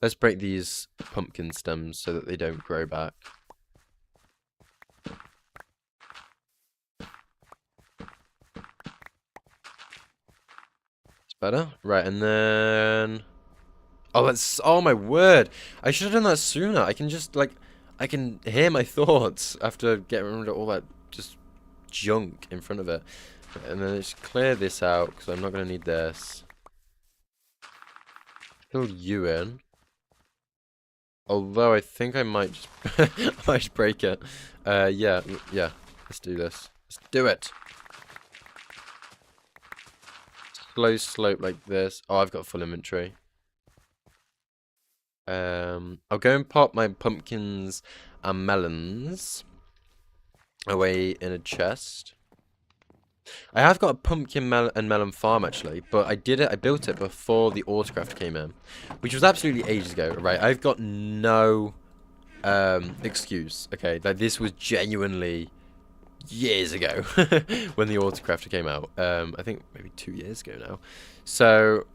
Let's break these pumpkin stems so that they don't grow back. It's better? Right, and then... Oh, that's, oh my word. I should have done that sooner. I can just, like, I can hear my thoughts after getting rid of all that just junk in front of it. And then just clear this out, because I'm not going to need this. Fill you in. Although I think I might just, I might just break it. Yeah, yeah. Let's do this. Let's do it. Slow slope like this. Oh, I've got full inventory. I'll go and pop my pumpkins and melons away in a chest. I have got a pumpkin and melon farm actually, but I built it before the autocraft came in, which was absolutely ages ago, right? I've got no excuse, okay? Like this was genuinely years ago when the autocrafter came out. I think maybe 2 years ago now. So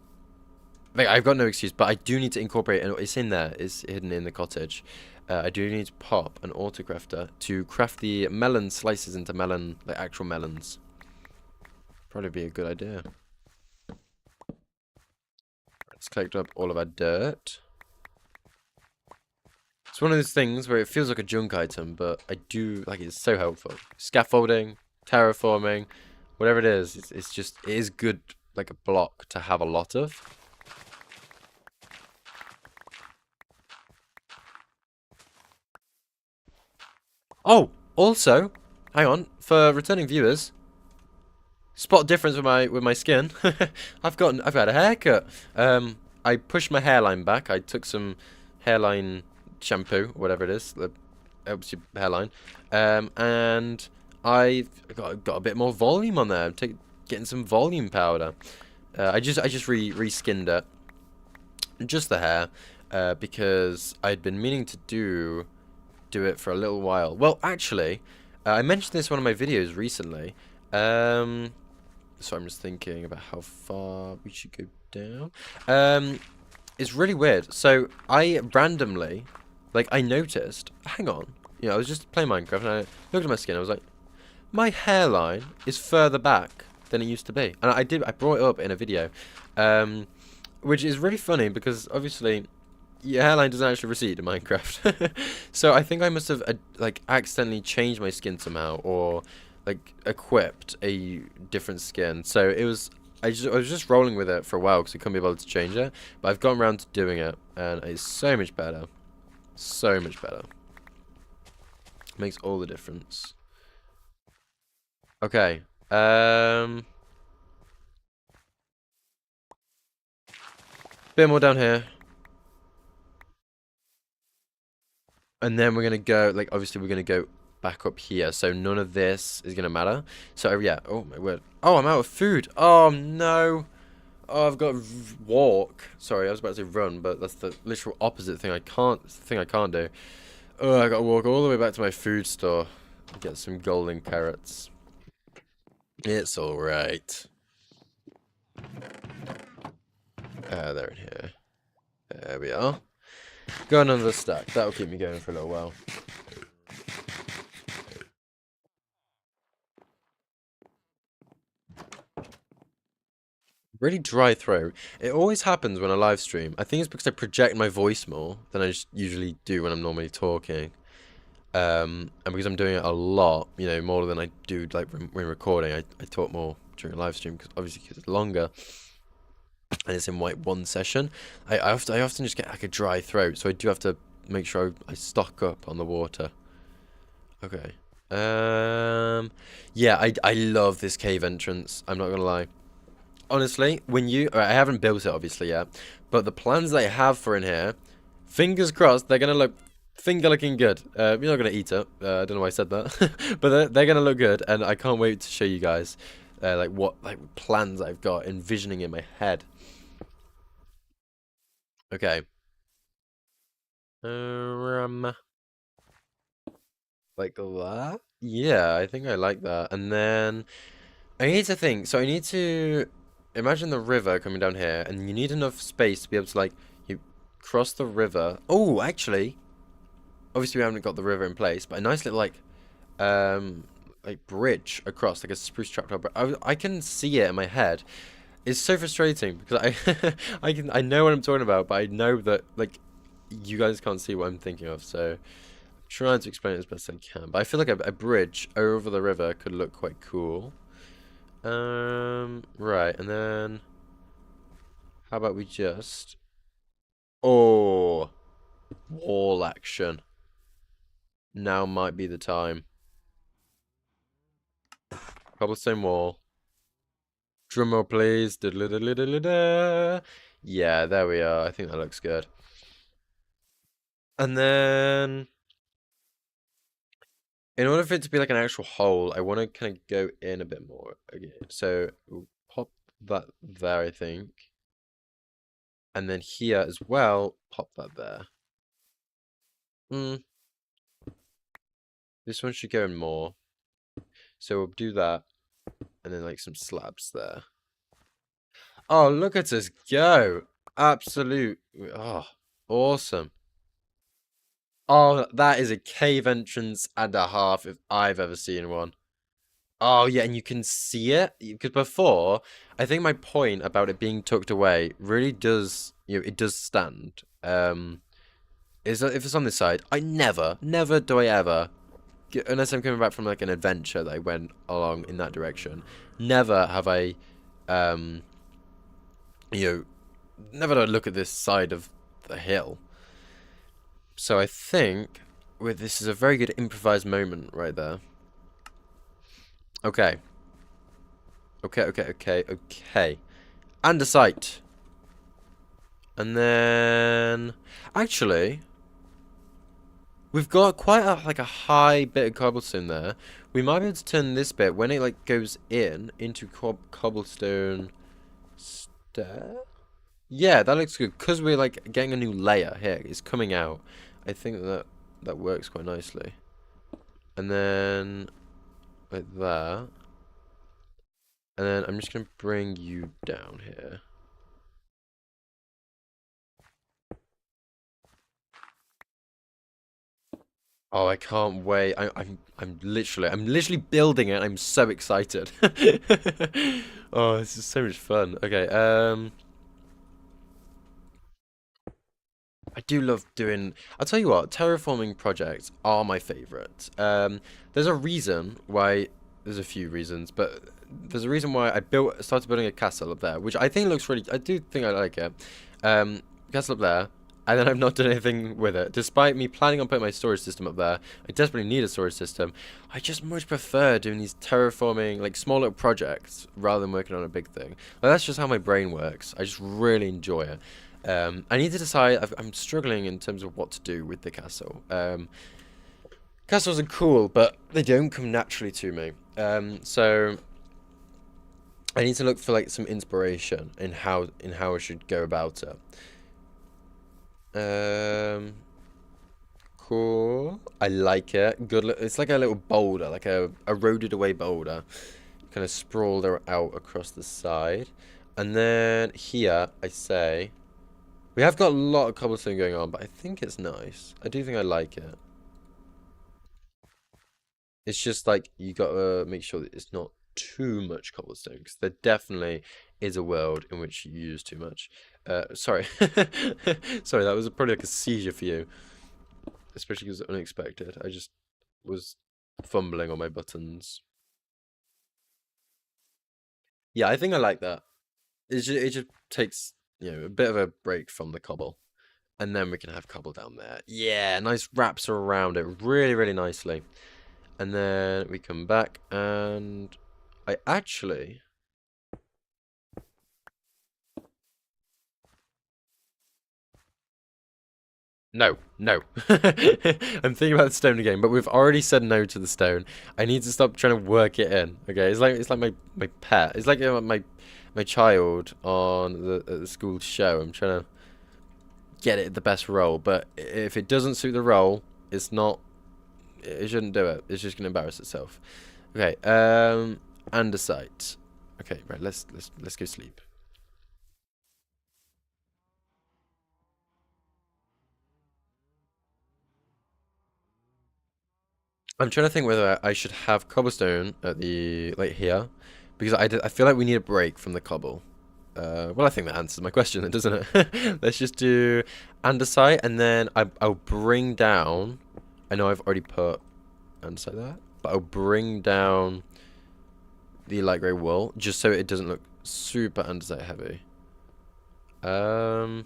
like, I've got no excuse, but I do need to incorporate, and it's in there, it's hidden in the cottage. I do need to pop an autocrafter to craft the melon slices into melon, like actual melons. Probably be a good idea. Let's collect up all of our dirt. It's one of those things where it feels like a junk item, but I do, like, it's so helpful. Scaffolding, terraforming, whatever it is, it's just, it is good, like a block to have a lot of. Oh, also, hang on, for returning viewers, spot difference with my skin. I've had a haircut. I pushed my hairline back. I took some hairline shampoo, whatever it is, that helps your hairline. And I got a bit more volume on there. I'm getting some volume powder. I just reskinned it, just the hair, because I'd been meaning to do it for a little while. Well, actually, I mentioned this in one of my videos recently. So I'm just thinking about how far we should go down. It's really weird. So I randomly, like, I noticed, hang on, you know, I was just playing Minecraft and I looked at my skin. I was like, my hairline is further back than it used to be. And I brought it up in a video, which is really funny because obviously your hairline doesn't actually recede in Minecraft. So I think I must have like accidentally changed my skin somehow, or like equipped a different skin. So it was, I was just rolling with it for a while because I couldn't be able to change it. But I've gotten around to doing it, and it's so much better. So much better. Makes all the difference. Okay. Bit more down here. And then we're gonna go, like, obviously we're gonna go back up here, so none of this is gonna matter. So yeah, oh my word. Oh, I'm out of food. Oh no. Oh, I've got to walk. Sorry, I was about to say run, but that's the literal opposite thing I can't do. Oh, I gotta walk all the way back to my food store and get some golden carrots. It's alright. They're in here. There we are. Go another stack. That'll keep me going for a little while. Really dry throat. It always happens when I live stream. I think it's because I project my voice more than I just usually do when I'm normally talking. And because I'm doing it a lot, you know, more than I do like when recording, I talk more during a live stream because obviously because it's longer and it's in like one session. I often just get like a dry throat, so I do have to make sure I stock up on the water. Okay. Yeah, I love this cave entrance. I'm not gonna lie. Honestly, when I haven't built it obviously yet, but the plans they have for in here, fingers crossed, they're gonna look finger looking good. You're not gonna eat it. I don't know why I said that, but they're gonna look good, and I can't wait to show you guys like what plans I've got envisioning in my head. Okay. Like that. Yeah, I think I like that. And then I need to think. So I need to imagine the river coming down here, and you need enough space to be able to like you cross the river. Oh, actually, obviously we haven't got the river in place, but a nice little like bridge across, like a spruce trapdoor. But I can see it in my head. It's so frustrating because I know what I'm talking about, but I know that like you guys can't see what I'm thinking of, so I'm trying to explain it as best I can. But I feel like a bridge over the river could look quite cool. Right, and then how about we just wall action. Now might be the time. Cobblestone wall. Drumroll, please. Da-da-da-da-da-da. Yeah, there we are. I think that looks good. And then, in order for it to be like an actual hole, I want to kind of go in a bit more. Okay, so we'll pop that there, I think. And then here as well, pop that there. This one should go in more. So we'll do that. And then like some slabs there. Oh, look at us go. Absolute. Oh, awesome. Oh, that is a cave entrance and a half if I've ever seen one. Oh, yeah, and you can see it. Because before, I think my point about it being tucked away really does, it does stand. Is that if it's on this side, I never do I ever, unless I'm coming back from like an adventure that I went along in that direction, never have I, um, you know, never do I look at this side of the hill. So I think this is a very good improvised moment right there. Okay. Okay. Andesite. And then actually we've got quite a high bit of cobblestone there. We might be able to turn this bit when it like goes into cobblestone stair. Yeah, that looks good because we're like getting a new layer here. It's coming out. I think that works quite nicely. And then like that. And then I'm just gonna bring you down here. Oh, I can't wait. I'm literally building it. I'm so excited. Oh, this is so much fun. Okay, I do love doing. I'll tell you what, terraforming projects are my favorite. There's a reason why. There's a few reasons, but there's a reason why I started building a castle up there, which I think looks really. I do think I like it. Castle up there, and then I've not done anything with it, despite me planning on putting my storage system up there. I desperately need a storage system. I just much prefer doing these terraforming, like small little projects, rather than working on a big thing. Like, that's just how my brain works. I just really enjoy it. I need to decide. I'm struggling in terms of what to do with the castle. Castles are cool, but they don't come naturally to me. So I need to look for like some inspiration in how I should go about it. Cool. I like it. Good. It's like a little boulder, like a eroded away boulder, kind of sprawled out across the side. And then here, I say, we have got a lot of cobblestone going on, but I think it's nice. I do think I like it. It's just like you gotta make sure that it's not too much cobblestone, because there definitely is a world in which you use too much. Sorry. Sorry, that was probably like a seizure for you. Especially because it was unexpected. I just was fumbling on my buttons. Yeah, I think I like that. It just takes, a bit of a break from the cobble. And then we can have cobble down there. Yeah, nice wraps around it really, really nicely. And then we come back and I actually... No, no. I'm thinking about the stone again, but we've already said no to the stone. I need to stop trying to work it in. Okay, it's like my pet. It's like my child on the school show. I'm trying to get it the best role, but if it doesn't suit the role, it's not. It shouldn't do it. It's just gonna embarrass itself. Okay. Andesite. Okay, right. Let's go sleep. I'm trying to think whether I should have cobblestone at the like here, because I feel like we need a break from the cobble. Well, I think that answers my question then, doesn't it? Let's just do andesite, and then I'll bring down. I know I've already put andesite there, but I'll bring down the light grey wool just so it doesn't look super andesite heavy. I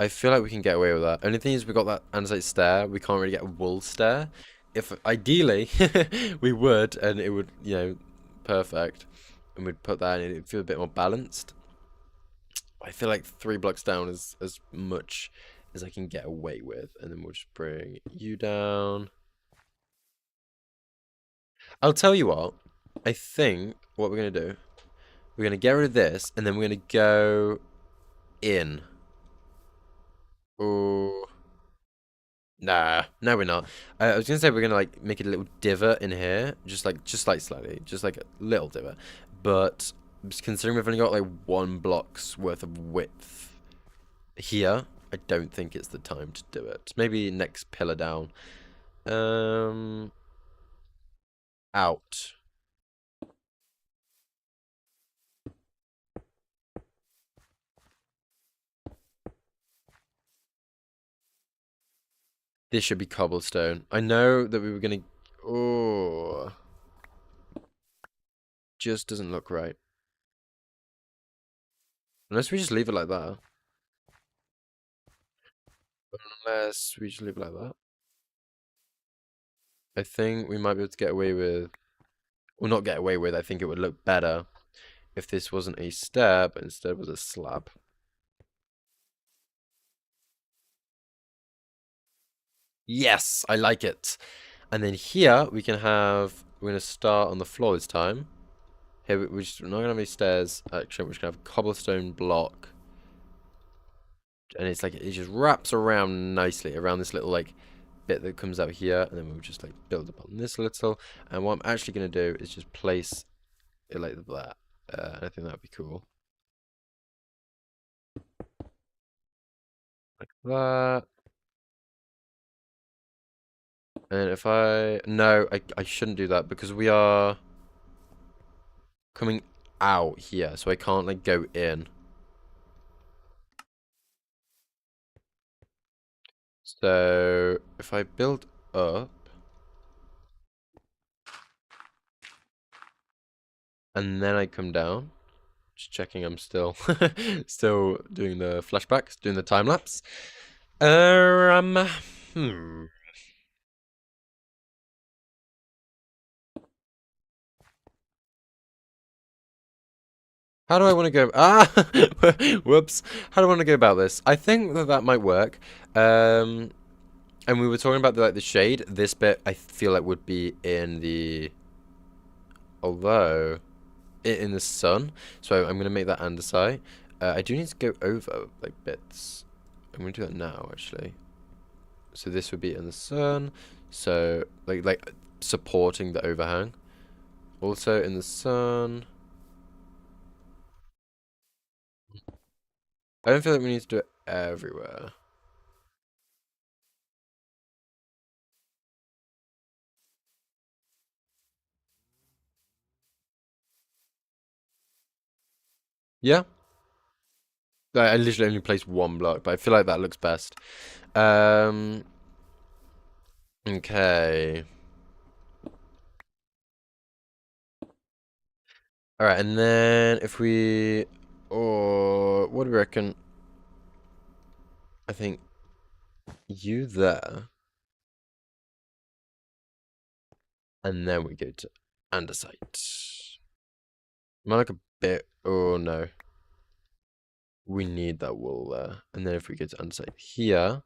feel like we can get away with that. Only thing is we got that andesite stair. We can't really get a wool stair. If ideally we would, and it would, perfect, and we'd put that in, it'd feel a bit more balanced. I feel like 3 blocks down is as much as I can get away with, and then we'll just bring you down. I'll tell you what. I think what we're gonna do, we're gonna get rid of this, and then we're gonna go in. Oh, nah, no, we're not. I was gonna say we're gonna like make a little divot in here, just like slightly, just like a little divot. But considering we've only got like 1 block's worth of width here, I don't think it's the time to do it. Maybe next pillar down. Out. This should be cobblestone. I know that we were gonna. Oh, just doesn't look right. Unless we just leave it like that. Unless we just leave it like that. I think we might be able to get away with. Well, not get away with. I think it would look better if this wasn't a stair, but instead was a slab. Yes, I like it. And then here we can have. We're gonna start on the floor this time. Here we're not gonna have any stairs. Actually, we're just gonna have a cobblestone block. And it's like it just wraps around nicely around this little like bit that comes out here, and then we'll just like build up on this a little. And what I'm actually gonna do is just place it like that. I think that'd be cool. Like that. And if no, I shouldn't do that because we are coming out here, so I can't like go in. So if I build up and then I come down, just checking I'm still still doing the flashbacks, doing the time lapse. Hmm. How do I want to go? Ah, whoops. How do I want to go about this? I think that that might work. And we were talking about the shade. This bit I feel like would be in the, although in the sun. So I'm gonna make that andesite. I do need to go over like bits. I'm gonna do that now actually. So this would be in the sun. So like supporting the overhang. Also in the sun. I don't feel like we need to do it everywhere. Yeah. I literally only placed 1 block, but I feel like that looks best. Okay. Alright, and then if we... Or... What do we reckon? I think you there. And then we go to andesite. Might look a bit... Oh, no. We need that wool there. And then if we go to andesite here...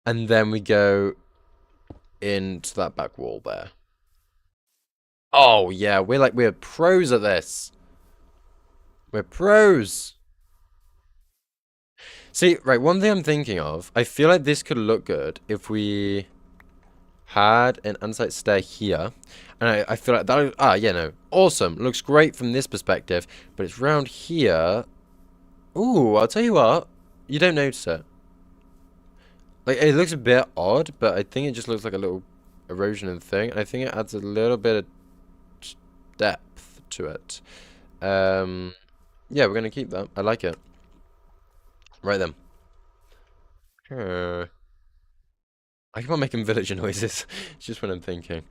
And then we go into that back wall there. Oh, yeah. We're pros at this. We're pros. See, right, one thing I'm thinking of, I feel like this could look good if we had an andesite stair here. And I feel like that, yeah, no, awesome. Looks great from this perspective, but it's round here. Ooh, I'll tell you what, you don't notice it. Like, it looks a bit odd, but I think it just looks like a little erosion and thing. And I think it adds a little bit of depth to it. Yeah, we're gonna keep that. I like it. Right then. I keep on making villager noises. It's just what I'm thinking.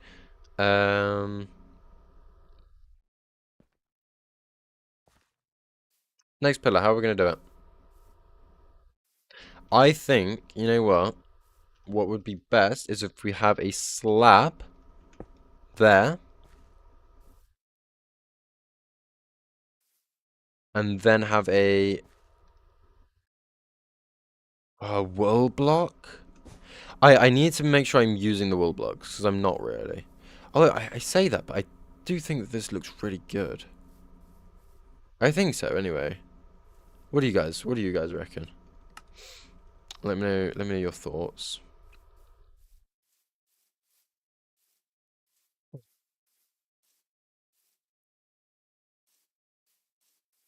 Um, Next pillar. How are we gonna do it? I think, you know what? What would be best is if we have a slab there, and then have a wool block. I need to make sure I'm using the wool blocks because I'm not really. Oh, I say that, but I do think that this looks really good. I think so, anyway. What do you guys reckon? Let me know your thoughts.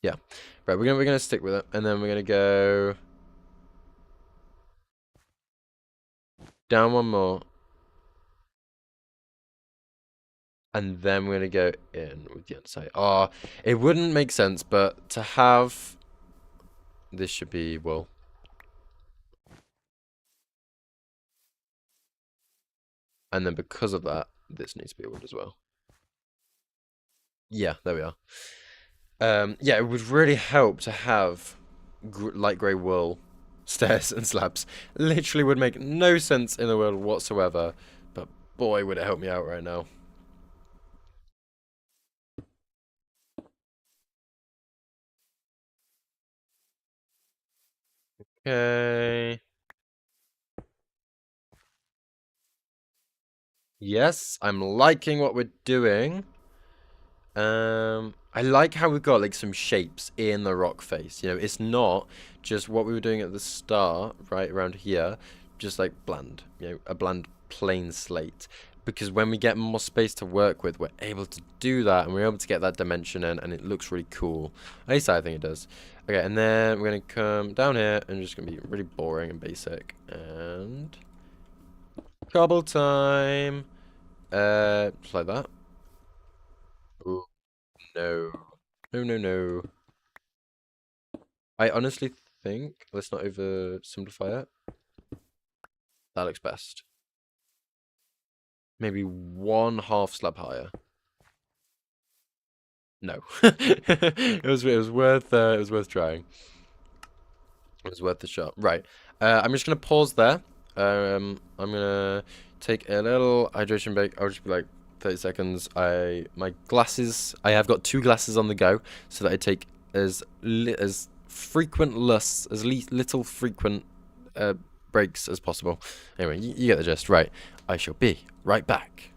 Yeah. Right, we're gonna stick with it, and then we're gonna go down one more, and then we're gonna go in with the inside. Oh, it wouldn't make sense, but to have this should be wool, and then because of that, this needs to be wool as well. Yeah, there we are. Yeah, it would really help to have light grey wool stairs and slabs. Literally would make no sense in the world whatsoever, but boy, would it help me out right now. Okay. Yes, I'm liking what we're doing. I like how we've got like some shapes in the rock face. You know, it's not just what we were doing at the start, right around here, just like bland. You know, a bland plain slate. Because when we get more space to work with, we're able to do that, and we're able to get that dimension in, and it looks really cool. At least I think it does. Okay, and then we're gonna come down here, and just gonna be really boring and basic. And cobble time. Just like that. Ooh, no. No, no, no. I honestly think, let's not oversimplify it. That looks best. Maybe one half slab higher. No. It was worth trying. It was worth the shot. Right. I'm just gonna pause there. I'm gonna take a little hydration break. I'll just be like 30 seconds. My glasses. I have got two glasses on the go, so that I take as frequent lusts, as little frequent uh, breaks as possible. Anyway, you get the gist. Right. I shall be right back.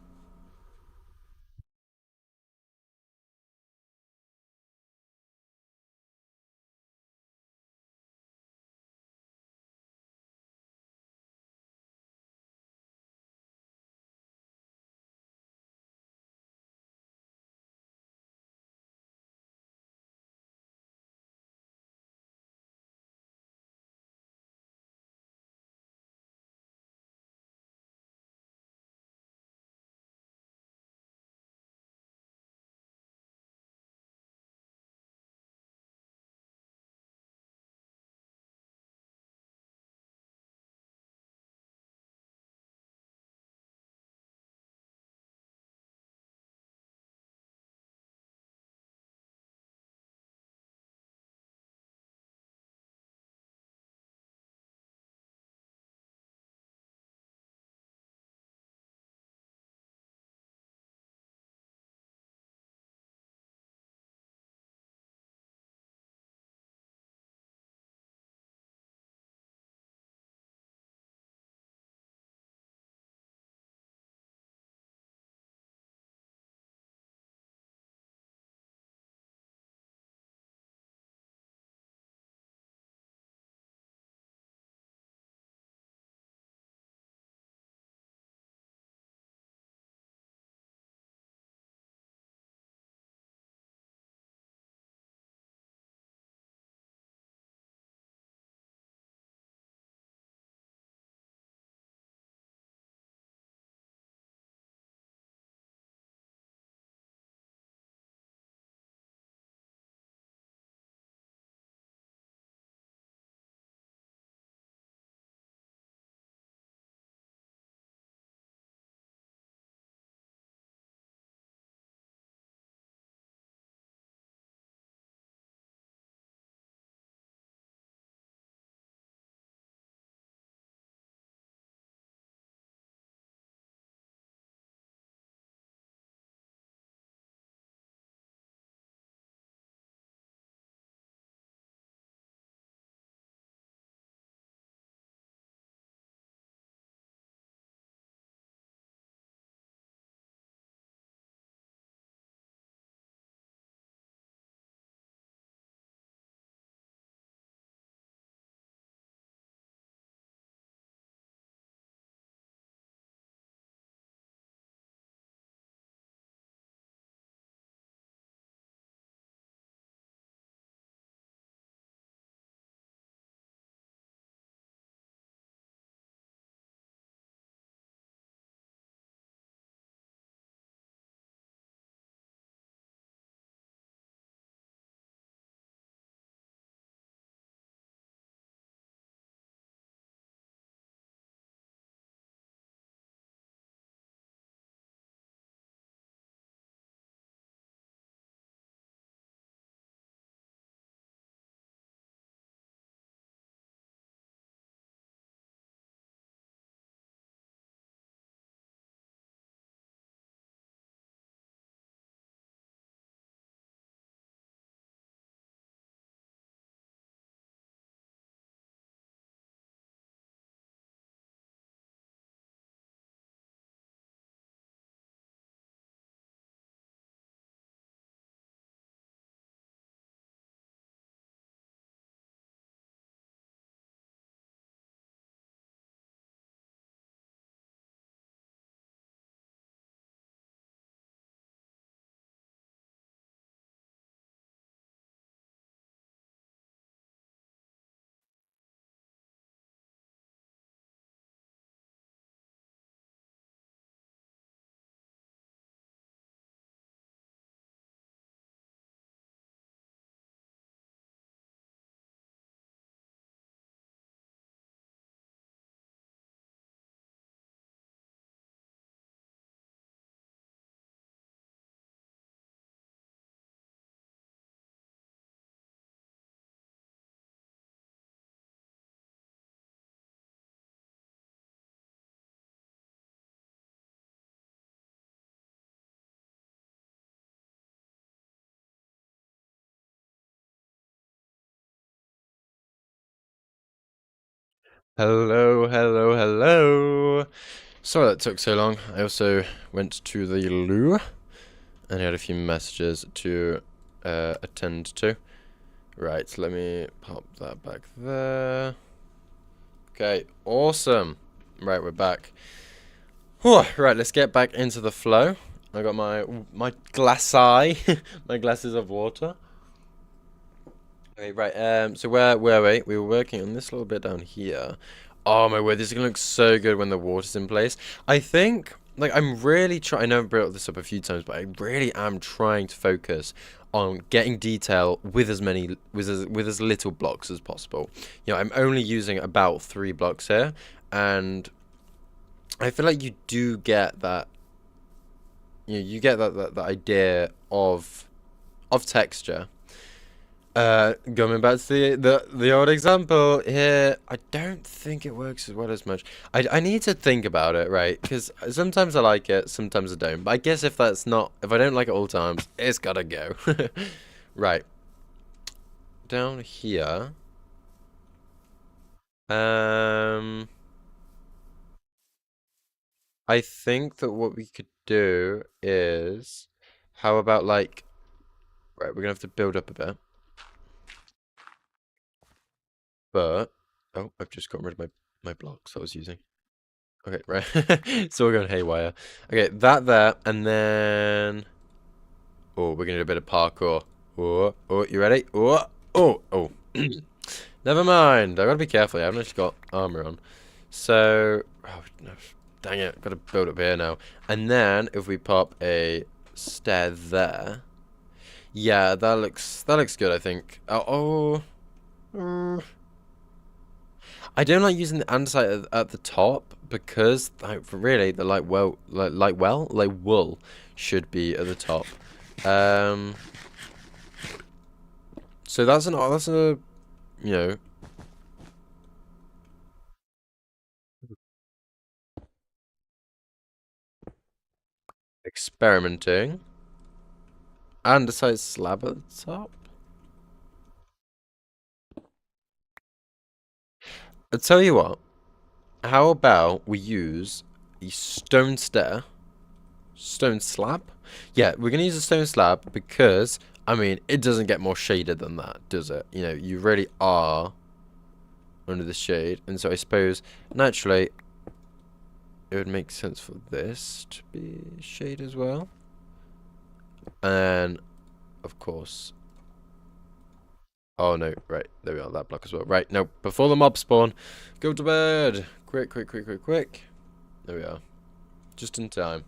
Hello, hello, hello. Sorry that took so long. I also went to the loo and had a few messages to attend to. Right, so let me pop that back there. Okay, awesome. Right, we're back. Whew, right, let's get back into the flow. I got my glass eye, my glasses of water. Okay, right. So where were we? We were working on this little bit down here. Oh my word, this is gonna look so good when the water's in place. I think, like, I'm really trying. I know I've brought this up a few times, but I really am trying to focus on getting detail with as little blocks as possible. You know, I'm only using about 3 blocks here, and I feel like you do get that. You get that idea of texture. Going back to the old example here, I don't think it works as well as much. I need to think about it, right? Because sometimes I like it, sometimes I don't. But I guess if I don't like it all times, it's gotta go. Right. Down here. Um, I think that what we could do is, how about like, right, we're gonna have to build up a bit, but, oh, I've just got rid of my blocks I was using. Okay, right. So we're going haywire. Okay, that there, and then... Oh, we're going to do a bit of parkour. Oh, oh, you ready? Oh, oh, oh. Never mind. I gotta be careful. I haven't actually got armor on. So... Oh, no. Dang it. Gotta build up here now. And then, if we pop a stair there... Yeah, that looks good, I think. Oh, oh. I don't like using the andesite at the top because, like, really, the like wool should be at the top. Um, so that's a you know experimenting andesite slab at the top. I tell you what, how about we use a stone slab? Yeah, we're gonna use a stone slab because I mean it doesn't get more shaded than that, does it? You know, you really are under the shade, and so I suppose naturally it would make sense for this to be shade as well. And of course, oh no, right, there we are, that block as well. Right, no, before the mob spawn, go to bed. Quick, quick, quick, quick, quick. There we are, just in time.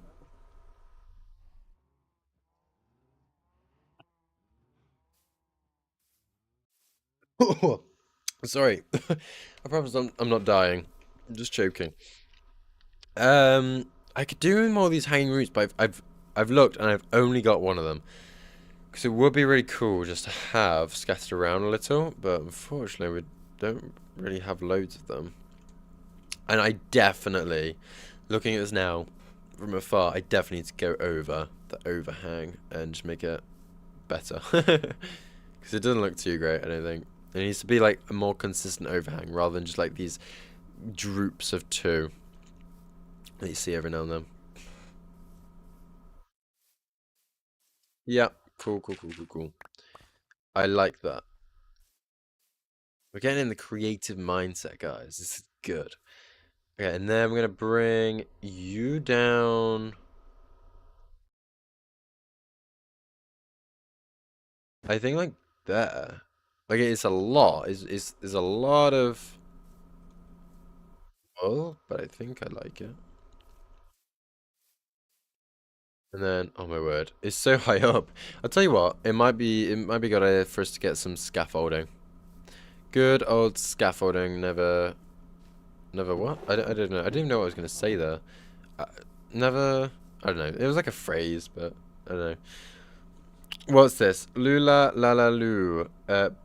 Sorry, I promise I'm not dying. I'm just choking. I could do more of these hanging roots, but I've looked and I've only got one of them. Because it would be really cool just to have scattered around a little, but unfortunately we don't really have loads of them. And I definitely, looking at this now from afar, I definitely need to go over the overhang and just make it better. Because it doesn't look too great, I don't think. It needs to be like a more consistent overhang rather than just like these droops of two that you see every now and then. Yeah, cool, cool, cool, cool, cool. I like that. We're getting in the creative mindset, guys. This is good. Okay, and then we're gonna bring you down. I think like there. Like it's a lot. Is a lot of oh, but I think I like it. And then oh my word, it's so high up. I'll tell you what, it might be good idea for us to get some scaffolding. Good old scaffolding. Never what? I don't know. I didn't even know what I was gonna say there. Uh, never. I don't know. It was like a phrase, but I don't know. What's this? Lula la la loo.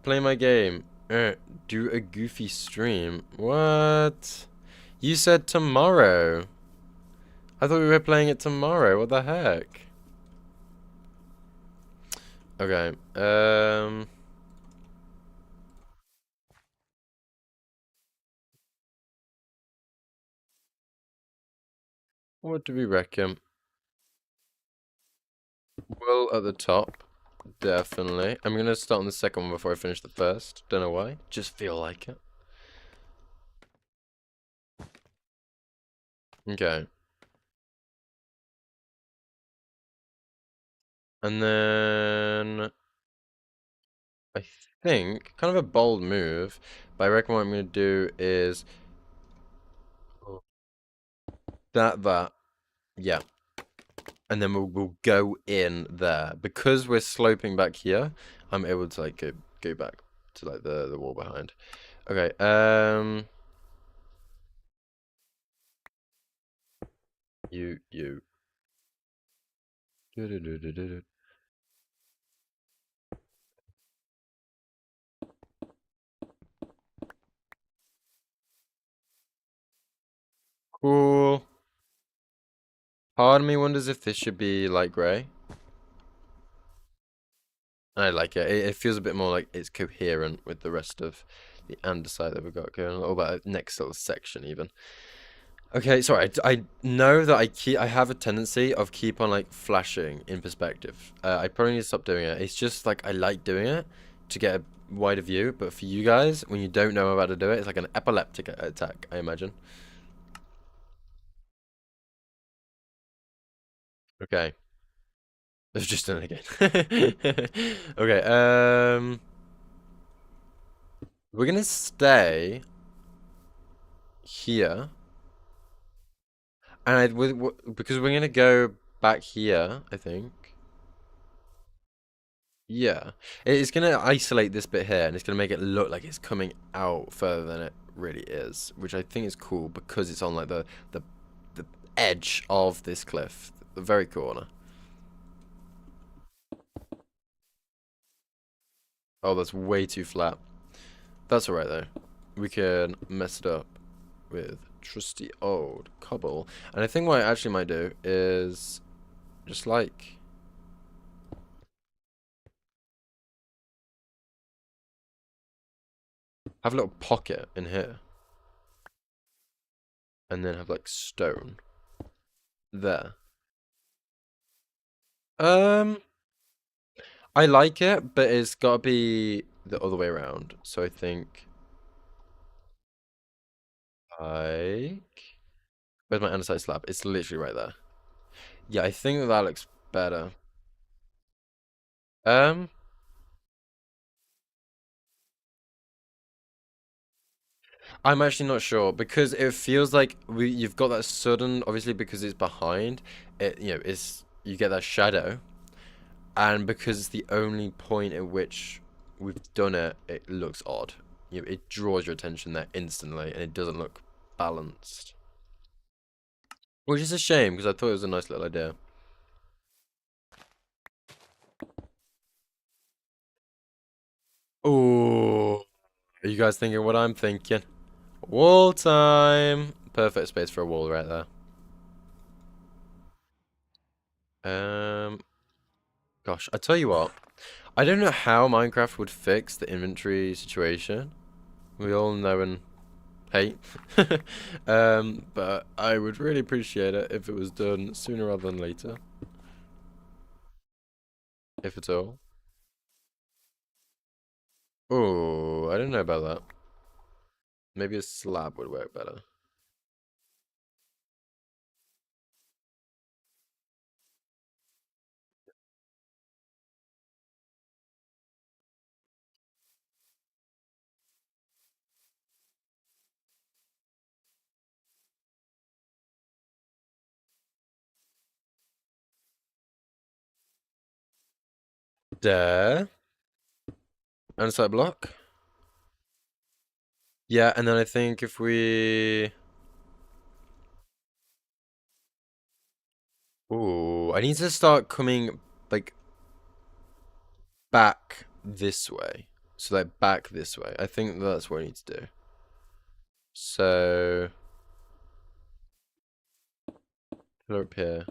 Play my game. Do a goofy stream. What? You said tomorrow. I thought we were playing it tomorrow. What the heck? Okay. What do we reckon? Wool at the top. Definitely. I'm gonna start on the second one before I finish the first. Don't know why. Just feel like it. Okay. And then I think kind of a bold move, but I reckon what I'm gonna do is that. Yeah. And then we'll go in there. Because we're sloping back here, I'm able to like go back to like the wall behind. Okay, you. Du-du-du-du-du-du. Cool. Part of me wonders if this should be light grey. I like it. It feels a bit more like it's coherent with the rest of the andesite that we've got going on. Or about next little section even. Okay, sorry. I know that I have a tendency of keep on like flashing in perspective. I probably need to stop doing it. It's just like I like doing it to get a wider view. But for you guys, when you don't know how to do it, it's like an epileptic attack, I imagine. Okay. It's just done it again. Okay, we're gonna stay here, and because we're gonna go back here, I think. Yeah, it's gonna isolate this bit here, and it's gonna make it look like it's coming out further than it really is, which I think is cool because it's on like the edge of this cliff, the very corner. Oh, that's way too flat. That's alright though. We can mess it up with trusty old cobble. And I think what I actually might do is just like have a little pocket in here and then have like stone there. Um, I like it, but it's got to be the other way around. So I think like where's my andesite slab? It's literally right there. Yeah, I think that looks better. Um, I'm actually not sure because it feels like you've got that sudden, obviously because it's behind it, it's you get that shadow, and because it's the only point at which we've done it, it looks odd. It draws your attention there instantly, and it doesn't look balanced, which is a shame because I thought it was a nice little idea. Oh, are you guys thinking what I'm thinking? Wall time. Perfect space for a wall right there. Um, Gosh, I tell you what. I don't know how Minecraft would fix the inventory situation. We all know and hate. But I would really appreciate it if it was done sooner rather than later, if at all. Oh, I don't know about that. Maybe a slab would work better. There. Andesite block. Yeah, and then I think if we... Ooh, I need to start coming, like, back this way. So, like, back this way. I think that's what I need to do. So, put up here.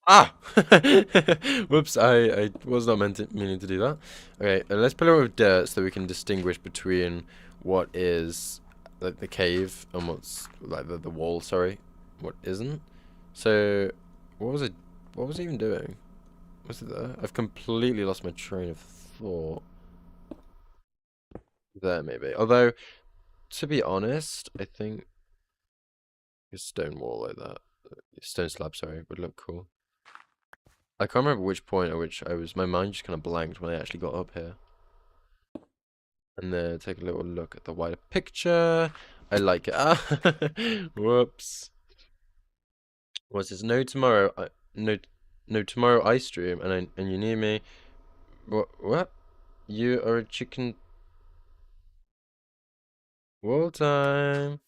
Ah! Whoops, I was not meaning to do that. Okay, let's put it with dirt so that we can distinguish between what is like the cave and what's like the wall, sorry, what isn't. So what was it? What was it even doing? Was it there? I've completely lost my train of thought. There maybe. Although, to be honest, I think a stone wall like that, stone slab, sorry, would look cool. I can't remember which point at which my mind just kind of blanked when I actually got up here. And then take a little look at the wider picture. I like it. Ah, whoops. What's this? No tomorrow. No tomorrow ice stream, and you need me. What? You are a chicken. Wall time.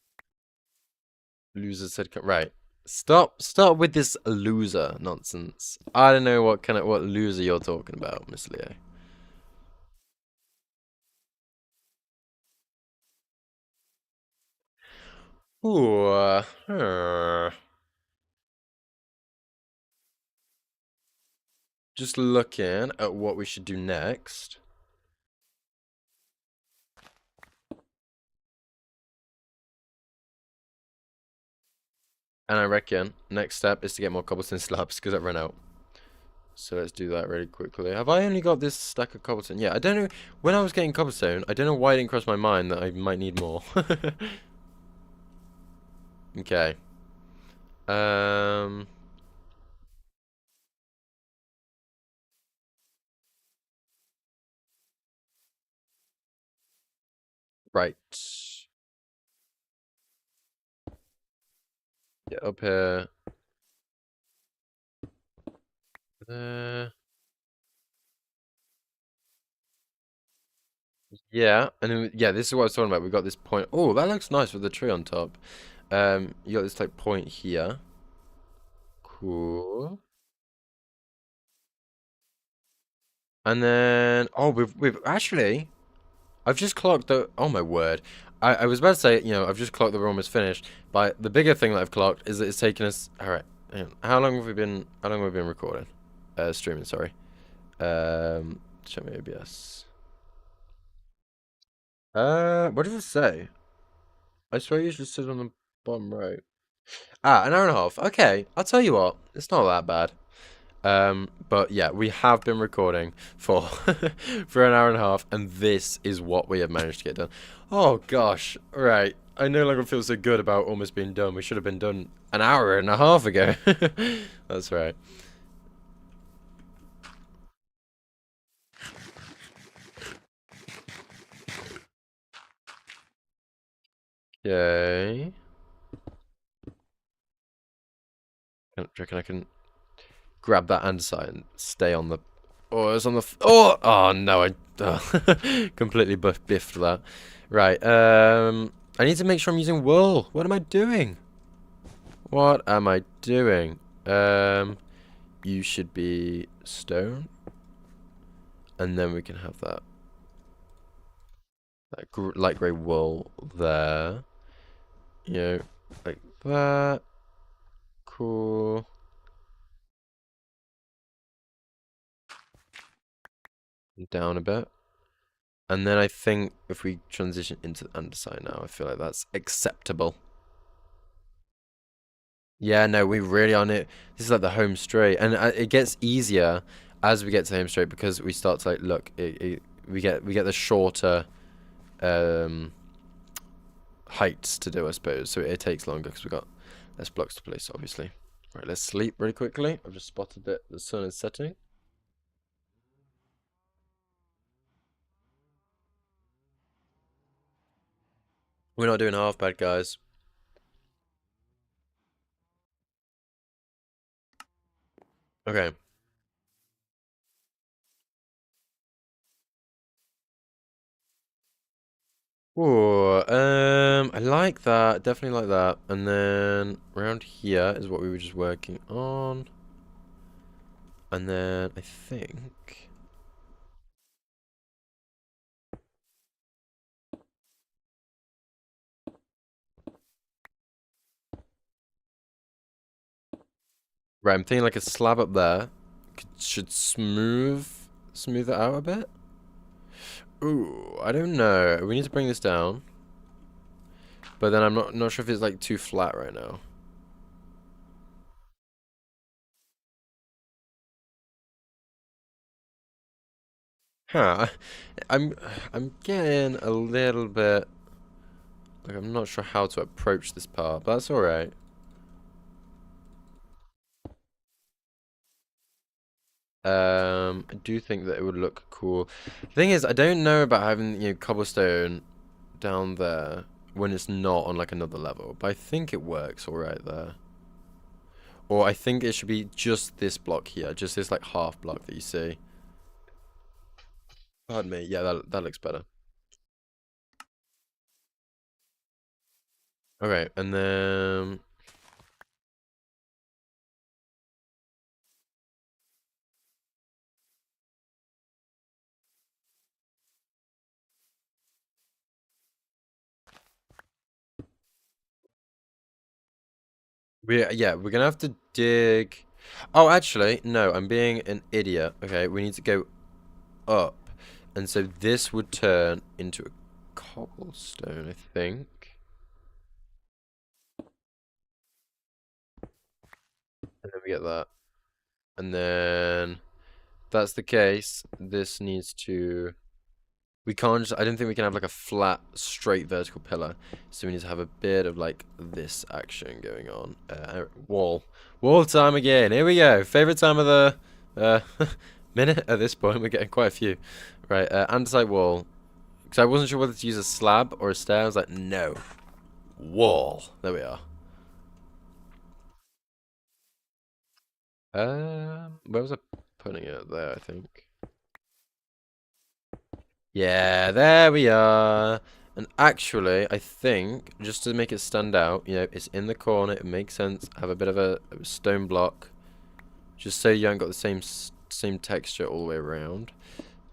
Loser said, right. Stop with this loser nonsense. I don't know what loser you're talking about, Miss Leo. Ooh, just looking at what we should do next. And I reckon next step is to get more cobblestone slabs because I've run out. So let's do that really quickly. Have I only got this stack of cobblestone? Yeah, I don't know. When I was getting cobblestone, I don't know why it didn't cross my mind that I might need more. Okay. Um. Right. Get up here. There. Yeah, and then yeah, this is what I was talking about. We got this point. Oh, that looks nice with the tree on top. You got this like point here. Cool. And then oh, we've actually I've just clocked the oh my word. I was about to say, I've just clocked that we're almost finished, but the bigger thing that I've clocked is that it's taken us alright. How long have we been recording? Streaming, sorry. Show me OBS. What did it say? I swear you just said on the bottom right. Ah, an hour and a half. Okay, I'll tell you what, it's not that bad. But yeah, we have been recording for for an hour and a half, and this is what we have managed to get done. Oh gosh, right. I no longer feel so good about almost being done. We should have been done an hour and a half ago. That's right. Okay. Do you reckon I can grab that andesite and stay on the... Oh, it's on the... Oh no, I completely biffed that. Right, I need to make sure I'm using wool. What am I doing? What am I doing? You should be stone. And then we can have that light grey wool there. Like that. Cool. Down a bit. And then I think if we transition into the underside now, I feel like that's acceptable. Yeah, no, we really on it. This is like the home straight, and it gets easier as we get to the home straight because we start to like look. We get the shorter heights to do, I suppose. So it takes longer because we got less blocks to place, obviously. Right, let's sleep really quickly. I've just spotted that the sun is setting. We're not doing half bad, guys. Okay. Ooh, I like that. Definitely like that. And then around here is what we were just working on. And then I think... Right, I'm thinking like a slab up there should smooth it out a bit. Ooh, I don't know. We need to bring this down. But then I'm not sure if it's like too flat right now. Huh. I'm I'm getting a little bit like I'm not sure how to approach this part, but that's alright. I do think that it would look cool. The thing is, I don't know about having, cobblestone down there when it's not on like another level, but I think it works alright there. Or I think it should be just this block here, just this like half block that you see. Pardon me. Yeah, that looks better. Okay, and then we're gonna have to dig. Oh, actually, no, I'm being an idiot. Okay, we need to go up, and so this would turn into a cobblestone, I think. And then we get that. And then, if that's the case, this needs to. We can't just. I don't think we can have like a flat, straight vertical pillar. So we need to have a bit of like this action going on. Wall. Wall time again. Here we go. Favorite time of the minute at this point. We're getting quite a few. Right. Andesite wall. Because I wasn't sure whether to use a slab or a stair. I was like, no. Wall. There we are. Where was I putting it? There, I think. Yeah, there we are. And actually, I think, just to make it stand out, it's in the corner, it makes sense. Have a bit of a stone block, just so you haven't got the same texture all the way around.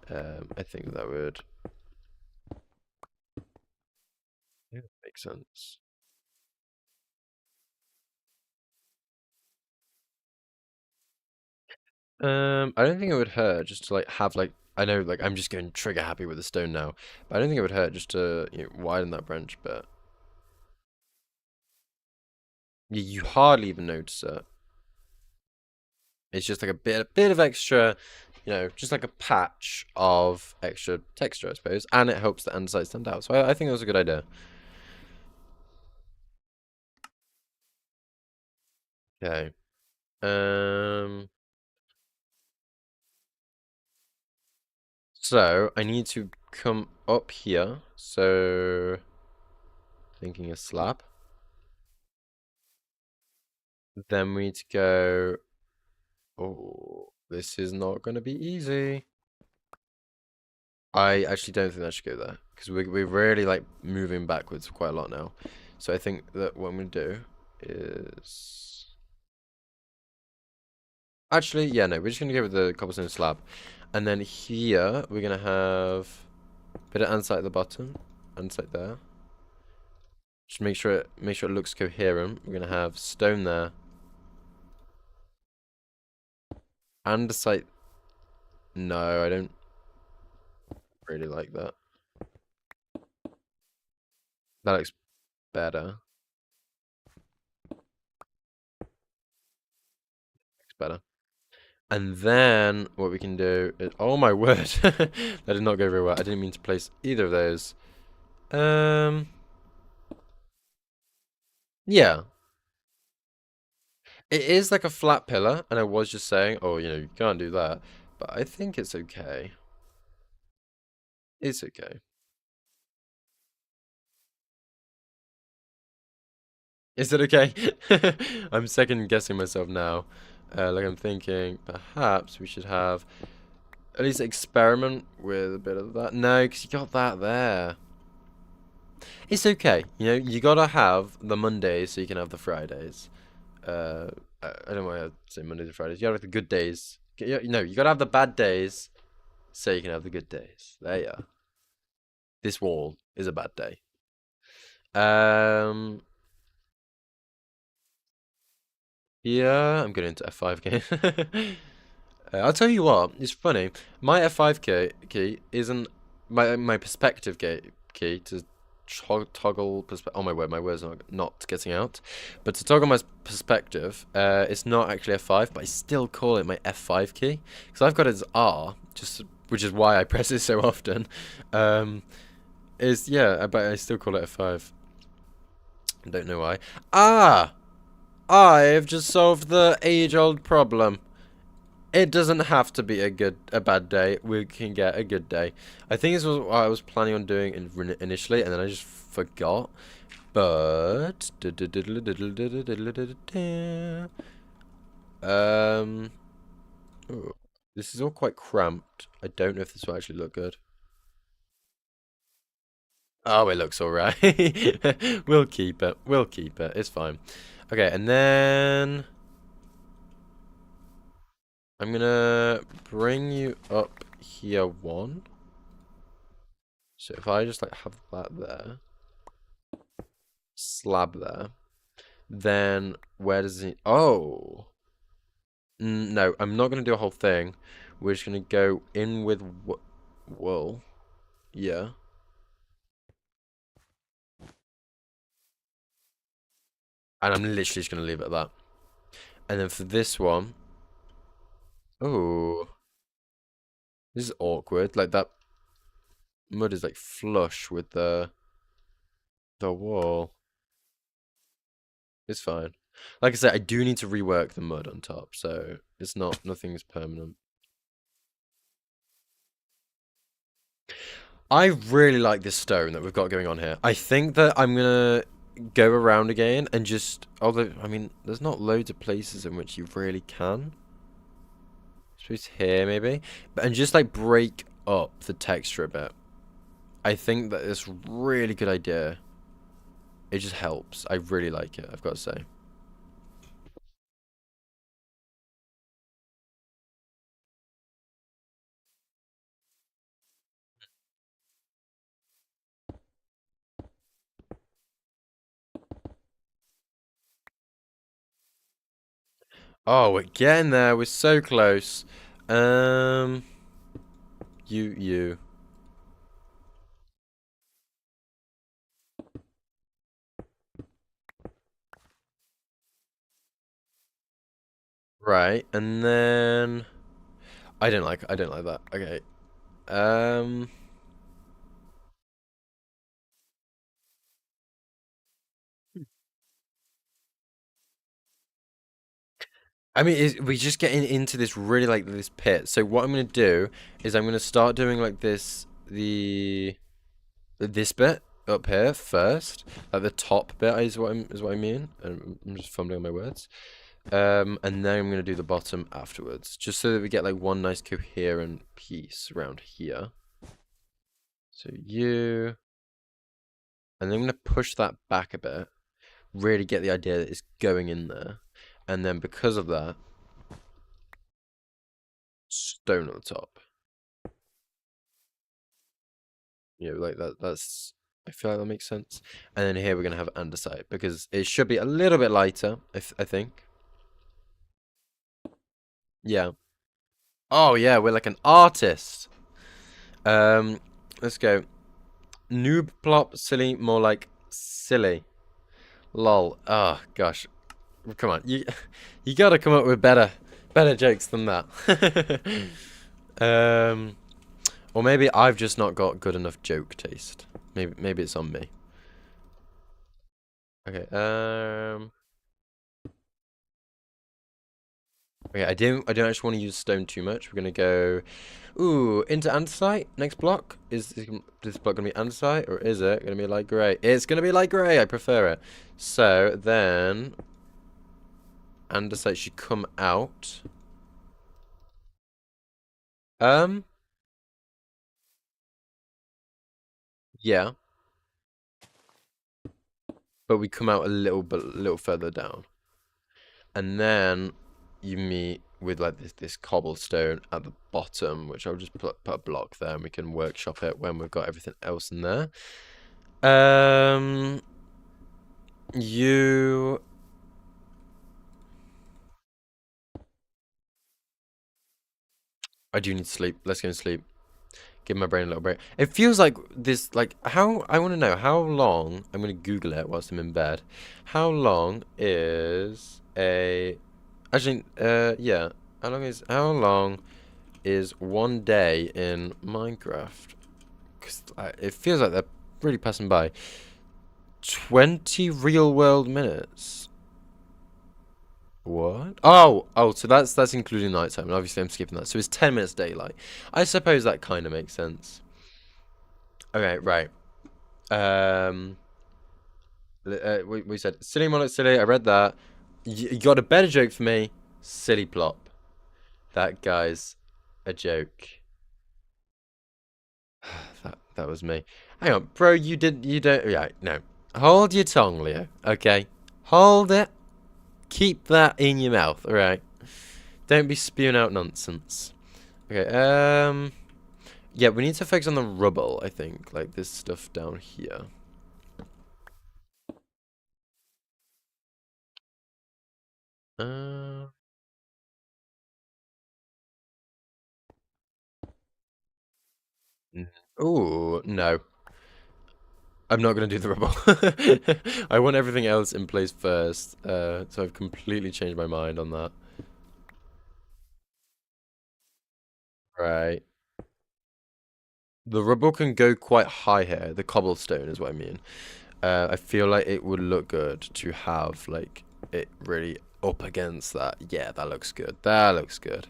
I think that would make sense. I don't think it would hurt just to like have like I know like I'm just going trigger happy with the stone now, but I don't think it would hurt just to widen that branch a bit. You hardly even notice it. It's just like a bit of extra, just like a patch of extra texture, I suppose, and it helps the andesite stand out. So I think that was a good idea. Okay. Um. So I need to come up here. So thinking a slab. Then we need to go. Oh, this is not going to be easy. I actually don't think that should go there because we're really like moving backwards quite a lot now. So I think that what I'm going to do is. Actually, yeah, no, we're just gonna go with the cobblestone slab. And then here, we're gonna have a bit of andesite at the bottom, andesite there. Just make sure it looks coherent. We're gonna have stone there. Andesite, no, I don't really like that. That looks better. Looks better. And then what we can do is, oh my word, that did not go very well. I didn't mean to place either of those. Um, yeah, it is like a flat pillar, and I was just saying, oh, you can't do that, but I think it's okay. It's okay. Is it okay? I'm second guessing myself now. Like I'm thinking perhaps we should have at least experiment with a bit of that. No, because you got that there. It's okay. You gotta have the Mondays so you can have the Fridays. I don't want to say Mondays and Fridays. You gotta have the good days. No, you gotta have the bad days so you can have the good days. There you are. This wall is a bad day. Um, yeah, I'm getting into F5 game. I'll tell you what, it's funny. My F5 key isn't. my perspective key to toggle perspective. Oh my word, my words are not getting out. But to toggle my perspective, it's not actually F5, but I still call it my F5 key because I've got it as R, just which is why I press it so often. Is yeah, but I still call it F5. I don't know why. Ah, I have just solved the age-old problem. It doesn't have to be a bad day. We can get a good day. I think this was what I was planning on doing initially, and then I just forgot. But ooh, this is all quite cramped. I don't know if this will actually look good. Oh, it looks alright. We'll keep it. We'll keep it. It's fine. Okay, and then I'm gonna bring you up here one. So if I just like have that there, slab there, then where does it? Oh, no, I'm not gonna do a whole thing. We're just gonna go in with wool. Yeah, and I'm literally just gonna leave it at that. And then for this one, oh, this is awkward. Like that mud is like flush with the wall. It's fine. Like I said, I do need to rework the mud on top, so it's not nothing's permanent. I really like this stone that we've got going on here. I think that I'm gonna go around again and just, although I mean, there's not loads of places in which you really can. I suppose here maybe, but and just like break up the texture a bit. I think that it's a really good idea. It just helps. I really like it, I've got to say. Oh, we're getting there. We're so close. Um, you. Right, and then I don't like that. Okay. Um, I mean, we just getting into this really like this pit. So what I'm gonna do is I'm gonna start doing like this bit up here first, like the top bit is what I mean. I'm just fumbling on my words. And then I'm gonna do the bottom afterwards, just so that we get like one nice coherent piece around here. So you, and then I'm gonna push that back a bit, really get the idea that it's going in there, and then because of that, stone on the top. You know, like that. That's. I feel like that makes sense. And then here we're gonna have andesite because it should be a little bit lighter. I think. Yeah. Oh yeah, we're like an artist. Let's go. Noob plop silly, more like silly. Lol. Oh gosh. Come on. You gotta come up with better jokes than that. um or maybe I've just not got good enough joke taste. Maybe it's on me. Okay, okay, I don't actually want to use stone too much. We're gonna go ooh, into andesite. Next block. Is this block gonna be andesite or is it gonna be light grey? It's gonna be light grey, I prefer it. So then andesite should come out. Um, yeah, but we come out a little further down. And then you meet with like this cobblestone at the bottom, which I'll just put a block there and we can workshop it when we've got everything else in there. Um, you. I do need to sleep. Let's go and sleep. Give my brain a little break. It feels like this, like, how, I want to know how long, I'm going to Google it whilst I'm in bed. How long is a, actually, yeah. How long is one day in Minecraft? Because it feels like they're really passing by. 20 real world minutes. What? Oh, so that's including nighttime, and obviously I'm skipping that. So it's 10 minutes daylight. I suppose that kind of makes sense. Okay, right. Um, we said silly monarch silly. I read that. You got a better joke for me. Silly plop. That guy's a joke. That was me. Hang on, bro. You don't. Yeah, no. Hold your tongue, Leo. Okay. Hold it. Keep that in your mouth. All right. Don't be spewing out nonsense. Okay. Yeah, we need to focus on the rubble. I think, like this stuff down here. Uh. Oh no. I'm not going to do the rubble. I want everything else in place first. So I've completely changed my mind on that. Right. The rubble can go quite high here. The cobblestone is what I mean. I feel like it would look good to have, like, it really up against that. Yeah, that looks good. That looks good.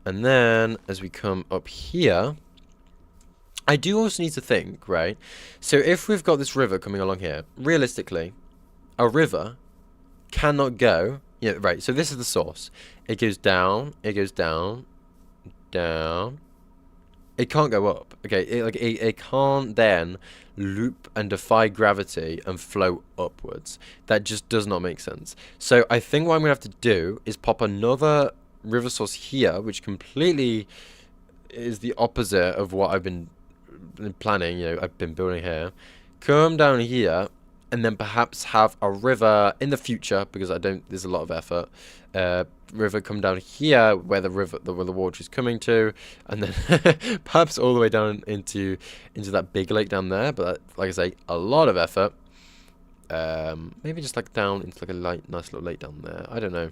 And then, as we come up here, I do also need to think, right? So if we've got this river coming along here, realistically, a river cannot go. Yeah, right. So this is the source. It goes down. It goes down. Down. It can't go up. Okay. It can't then loop and defy gravity and flow upwards. That just does not make sense. So I think what I'm gonna have to do is pop another river source here, which completely is the opposite of what I've been planning. You know, I've been building here. Come down here and then perhaps have a river in the future, because I don't, there's a lot of effort. River come down here where the river, where the water is coming to, and then perhaps all the way down into that big lake down there. But like I say, a lot of effort. Maybe just like down into like a light, nice little lake down there. I don't know.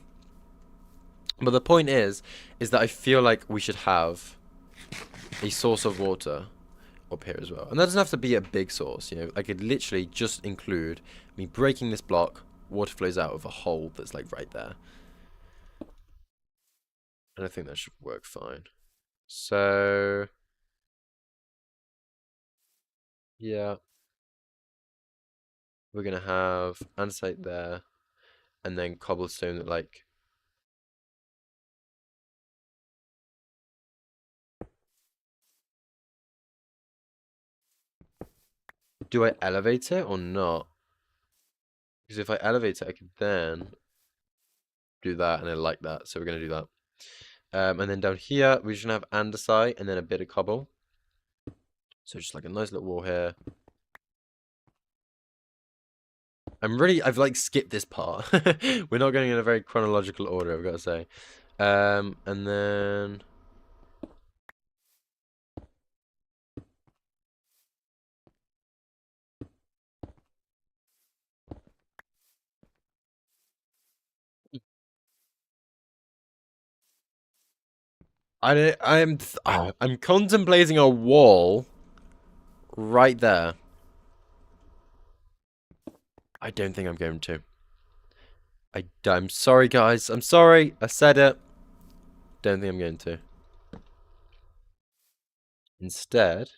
But the point is that I feel like we should have a source of water up here as well. And that doesn't have to be a big source, you know. I could literally just include me breaking this block, water flows out of a hole that's like right there. And I think that should work fine. So, yeah, we're gonna have andesite there, and then cobblestone that like, do I elevate it or not? Because if I elevate it, I could then do that, and I like that, so we're gonna do that. And then down here, we're just gonna have andesite and then a bit of cobble. So just like a nice little wall here. I've like skipped this part. We're not going in a very chronological order, I've got to say. And then I'm contemplating a wall right there. I don't think I'm going to. I'm sorry, guys. I'm sorry. I said it. Don't think I'm going to. Instead,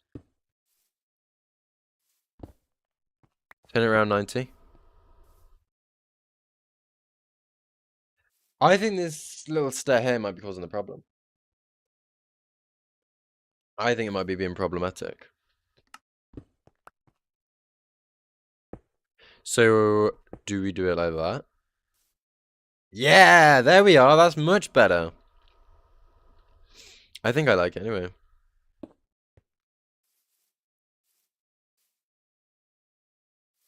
turn it around 90. I think this little stair here might be causing the problem. I think it might be being problematic. So, do we do it like that? Yeah, there we are. That's much better. I think I like it anyway.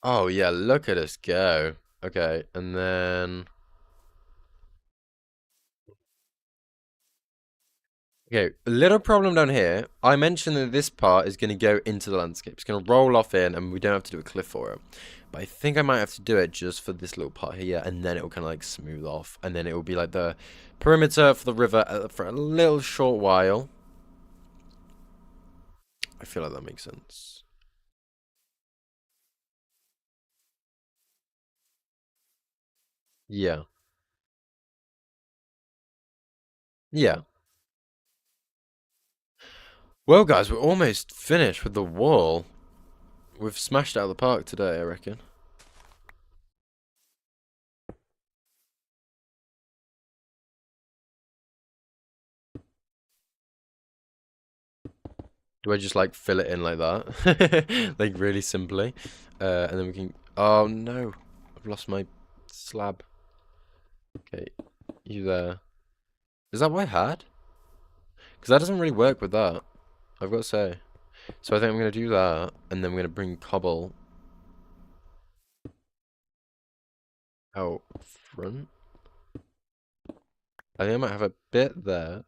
Oh, yeah, look at us go. Okay, and then... Okay, a little problem down here. I mentioned that this part is going to go into the landscape. It's going to roll off in, and we don't have to do a cliff for it. But I think I might have to do it just for this little part here, and then it will kind of like smooth off, and then it will be like the perimeter for the river for a little short while. I feel like that makes sense. Yeah. Yeah. Well, guys, we're almost finished with the wall. We've smashed it out of the park today, I reckon. Do I just like fill it in like that? Like really simply. And then we can... Oh no. I've lost my slab. Okay. You there. Is that what I had? Because that doesn't really work with that. I've got to say. So I think I'm going to do that. And then we're going to bring cobble out front. I think I might have a bit there.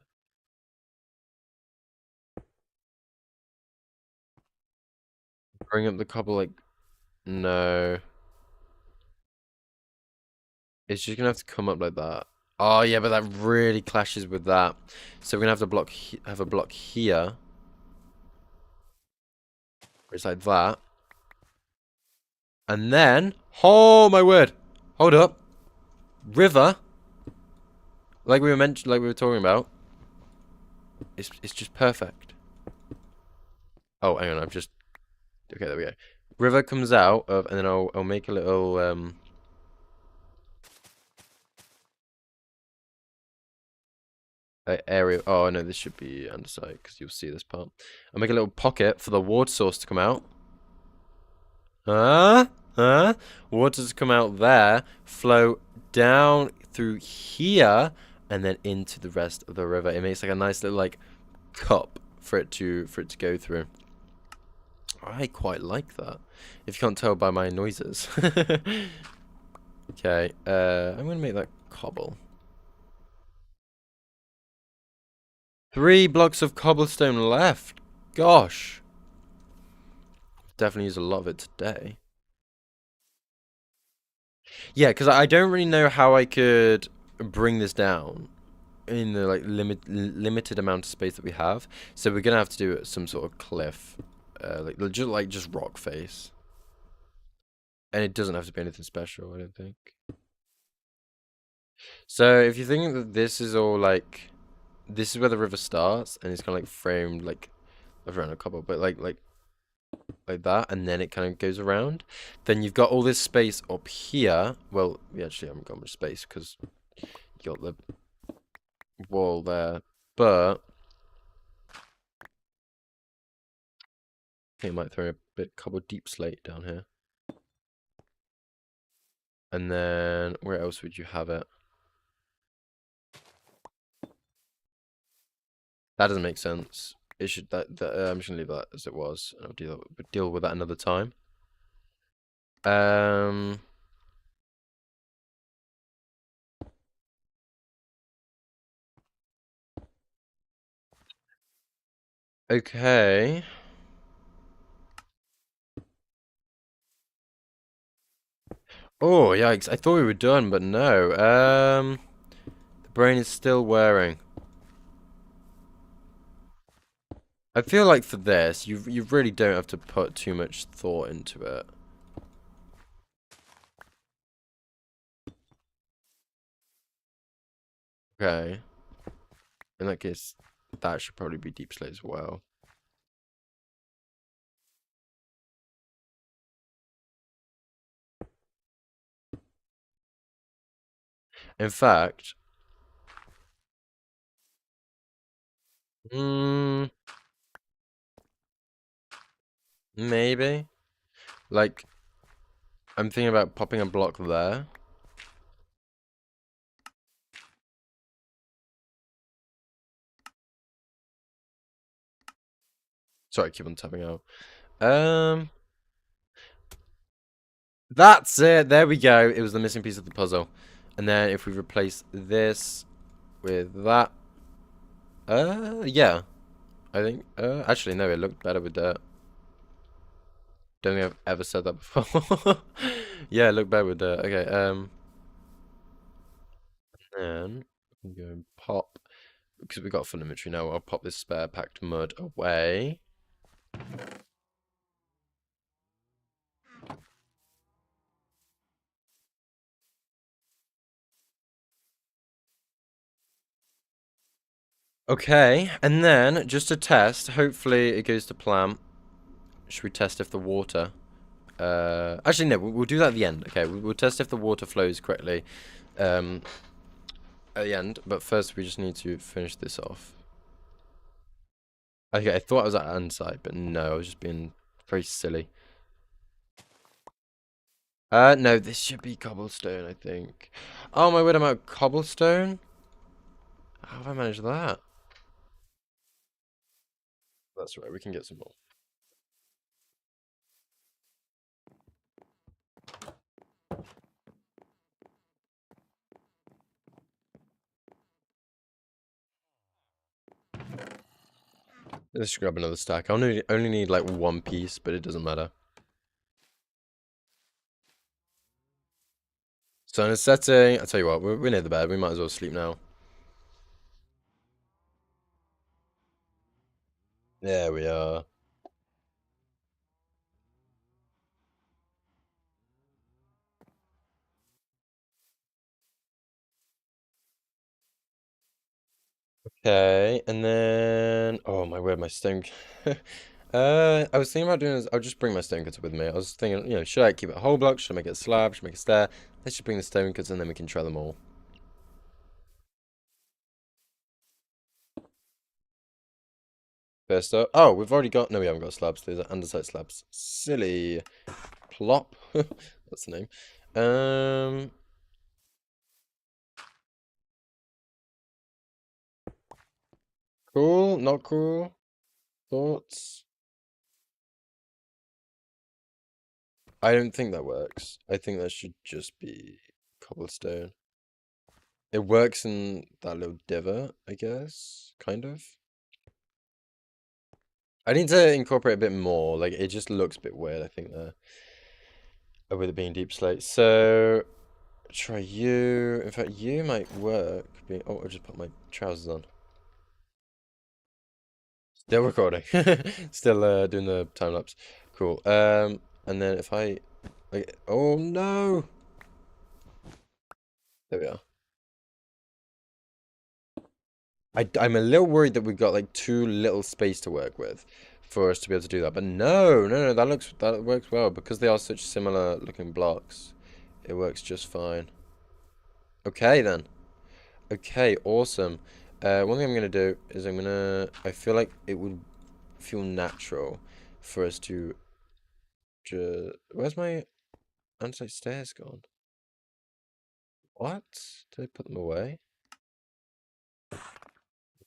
Bring up the cobble like... No. It's just gonna have to come up like that. Oh yeah, but that really clashes with that. So we're gonna have to have a block here, where it's like that, and then oh my word, hold up, river, like we were mentioned, like we were talking about. It's just perfect. Oh, hang on, I've just okay. There we go. River comes out of, and then I'll make a little area. Oh no, this should be underside because you'll see this part. I'll make a little pocket for the water source to come out. Huh? Huh? Water's come out there, flow down through here, and then into the rest of the river. It makes like a nice little like cup for it to go through. I quite like that. If you can't tell by my noises. Okay, I'm gonna make that cobble. 3 blocks of cobblestone left. Gosh. Definitely use a lot of it today. Yeah, because I don't really know how I could bring this down in the like limited amount of space that we have. So we're gonna have to do some sort of cliff, just rock face, and it doesn't have to be anything special. I don't think. So if you think that this is all like, this is where the river starts, and it's kind of like framed like around a couple, but like that, and then it kind of goes around. Then you've got all this space up here. Well, we actually haven't got much space because you got the wall there, but I think I might throw a bit couple deep slate down here. And then where else would you have it? That doesn't make sense. It should I'm just gonna leave that as it was, and I'll deal with that another time. Um. Okay. Oh yikes! I thought we were done, but no. The brain is still wearing. I feel like for this, you really don't have to put too much thought into it. Okay. In that case, that should probably be deep slate as well. In fact, mm, maybe. Like, I'm thinking about popping a block there. Sorry, I keep on tapping out. Um, that's it. There we go. It was the missing piece of the puzzle. And then if we replace this with that, Yeah. I think, actually, no, it looked better with dirt. Don't think I've ever said that before. Yeah, it looked better with dirt. Okay, then we can go and pop, because we got full inventory now, I'll pop this spare packed mud away. Okay, and then, just to test, hopefully it goes to plan. Should we test if the water... actually, no, we'll do that at the end. Okay, we'll test if the water flows correctly at the end. But first, we just need to finish this off. Okay, I thought I was at Anside, but no, I was just being very silly. No, this should be cobblestone, I think. Oh my word, I'm out of cobblestone? How have I managed that? That's right, we can get some more. Let's grab another stack. I only need like one piece, but it doesn't matter. Sun is setting. I tell you what, we're near the bed. We might as well sleep now. There we are. Okay, and then oh my word, my stone. I was thinking about doing this. I'll just bring my stone cutter with me. I was thinking, should I keep it a whole block? Should I make it a slab? Should I make a stair? Let's just bring the stone cutter and then we can try them all. First up, oh, we've already got. No, we haven't got slabs. These are andesite slabs. Silly plop. That's the name. Cool. Not cool. Thoughts? I don't think that works. I think that should just be cobblestone. It works in that little divot, I guess. Kind of. I need to incorporate a bit more. Like, it just looks a bit weird, I think, there. With it being deep slate. So, try you. In fact, you might work. Oh, I'll just put my trousers on. Still recording. Still doing the time lapse. Cool. And then if I... Like, oh, no! There we are. I'm a little worried that we've got like too little space to work with for us to be able to do that. But no, that works well because they are such similar looking blocks. It works just fine. Okay then. Okay, awesome. One thing I'm gonna do is I feel like it would feel natural for us to just. Where's my andesite stairs gone? What? Did I put them away?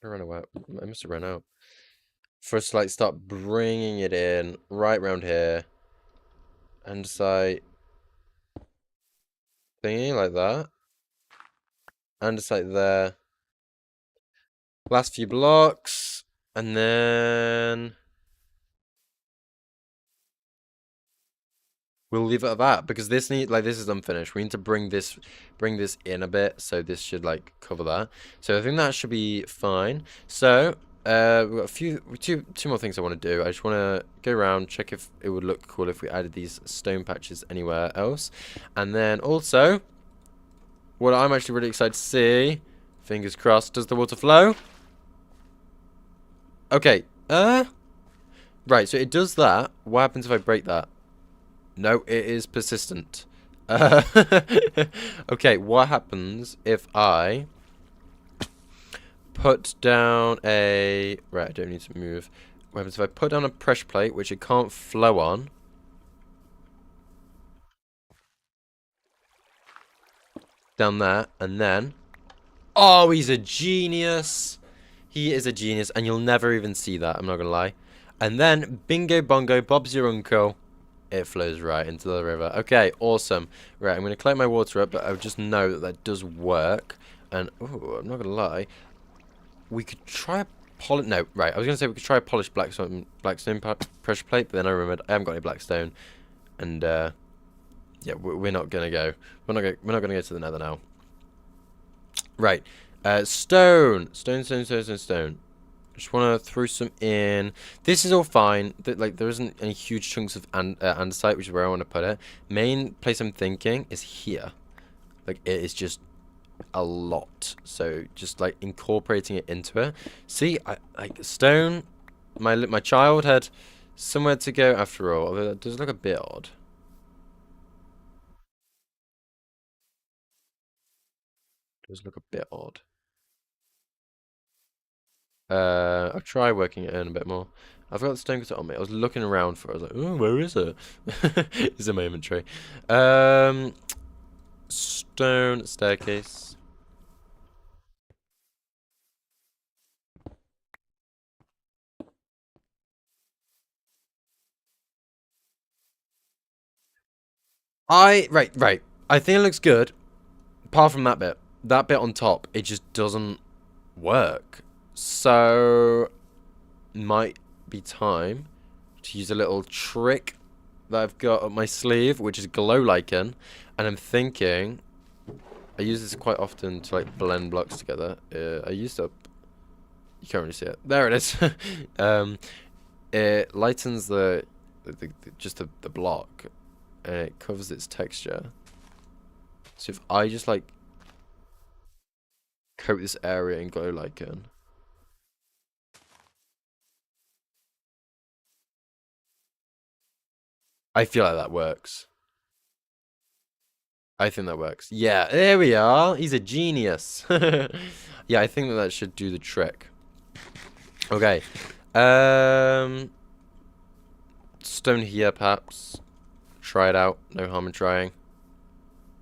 I ran away. I must have run out. For us to like start bringing it in right around here and just like thingy like that and just like there, last few blocks, and then we'll leave it at that because this is unfinished. We need to bring this in a bit, so this should like cover that. So I think that should be fine. So we've got two more things I want to do. I just want to go around, check if it would look cool if we added these stone patches anywhere else, and then also what I'm actually really excited to see, fingers crossed, does the water flow? Okay, right, so it does that. What happens if I break that? No, it is persistent. Uh, okay, what happens if I put down a... Right, I don't need to move. What happens if I put down a pressure plate, which it can't flow on? Down there, and then... Oh, he's a genius! He is a genius, and you'll never even see that, I'm not gonna lie. And then, bingo bongo, Bob's your uncle. It flows right into the river. Okay, awesome. Right, I'm going to collect my water up, but I just know that that does work. And, oh, I'm not going to lie. we could try a polish. No, right. I was gonna say we could try a polished blackstone pressure plate, but then I remembered I haven't got any blackstone, and yeah, we're not gonna go. We're not gonna go to the Nether now. Right. Stone. Stone. Just want to throw some in. This is all fine. Like, there isn't any huge chunks of andesite, which is where I want to put it. Main place I'm thinking is here. Like, it is just a lot. So, just, like, incorporating it into it. See, like, stone, my child had somewhere to go after all. Although that does look a bit odd. Does look a bit odd. I'll try working it in a bit more. I've got the stone cutter on me. I was looking around for it. I was like, oh, where is it? It's in my inventory. Stone staircase. Right. I think it looks good. Apart from that bit. That bit on top, it just doesn't work. So, might be time to use a little trick that I've got up my sleeve, which is glow lichen. And I'm thinking, I use this quite often to like blend blocks together. I used up. You can't really see it. There it is. It lightens just the block, and it covers its texture. So if I just like coat this area in glow lichen. I feel like that works. I think that works. Yeah, there we are. He's a genius. Yeah, I think that should do the trick. Okay. Stone here, perhaps. Try it out. No harm in trying.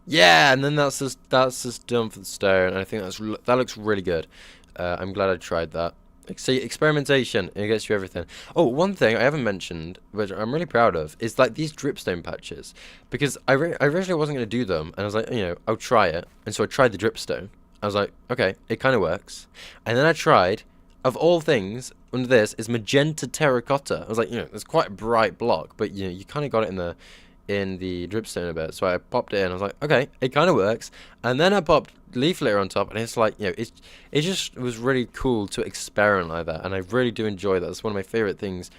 Yeah, and then that's just done for the stone. And I think that looks really good. I'm glad I tried that. See, experimentation, it gets you everything. Oh, one thing I haven't mentioned, which I'm really proud of, is like these dripstone patches. Because I originally wasn't going to do them, and I was like, you know, I'll try it. And so I tried the dripstone. I was like, okay, it kind of works. And then I tried, of all things, under this, is magenta terracotta. I was like, you know, it's quite a bright block, but you know, you kind of got it in the dripstone a bit. So I popped it in. I was like, okay, it kind of works. And then I popped leaf litter on top, and it's like, you know, it just was really cool to experiment like that, and I really do enjoy that. It's one of my favorite things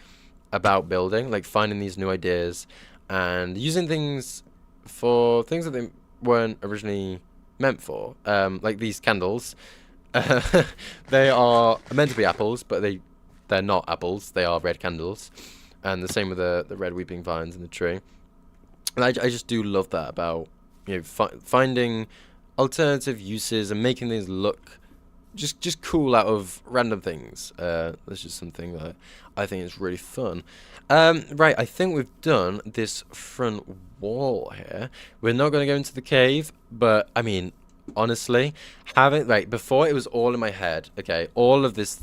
about building, like finding these new ideas and using things for things that they weren't originally meant for. Like these candles. They are meant to be apples, but they're not apples. They are red candles, and the same with the red weeping vines in the tree. And I just do love that about, you know, finding alternative uses and making things look just cool out of random things. That's just something that I think is really fun. Right, I think we've done this front wall here. We're not going to go into the cave, but I mean, honestly, before it was all in my head. Okay, all of this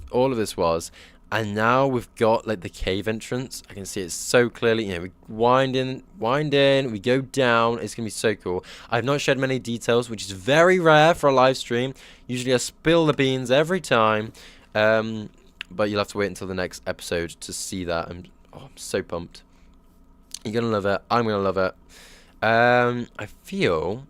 was. And now we've got like the cave entrance. I can see it so clearly. You know, we wind in, we go down. It's gonna be so cool. I've not shared many details, which is very rare for a live stream. Usually I spill the beans every time. But you'll have to wait until the next episode to see that. I'm so pumped. You're gonna love it. I'm gonna love it. I feel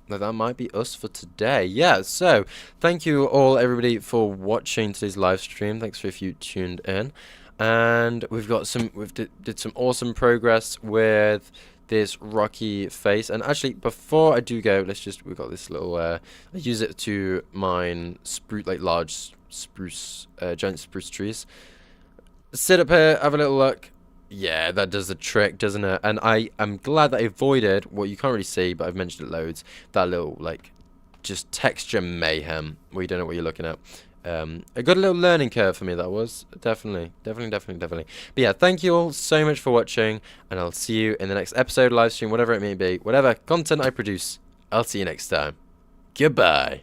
that might be us for today. Yeah, so thank you all, everybody, for watching today's live stream. Thanks for if you tuned in. And we've did some awesome progress with this rocky face. And actually, before I do go, we've got this little I use it to mine large spruce, giant spruce trees. Sit up here, have a little look. Yeah, that does the trick, doesn't it? And I'm glad that I avoided what you can't really see, but I've mentioned it loads. That little, like, just texture mayhem where you don't know what you're looking at. A good little learning curve for me, that was. Definitely. But yeah, thank you all so much for watching, and I'll see you in the next episode, live stream, whatever it may be. Whatever content I produce, I'll see you next time. Goodbye.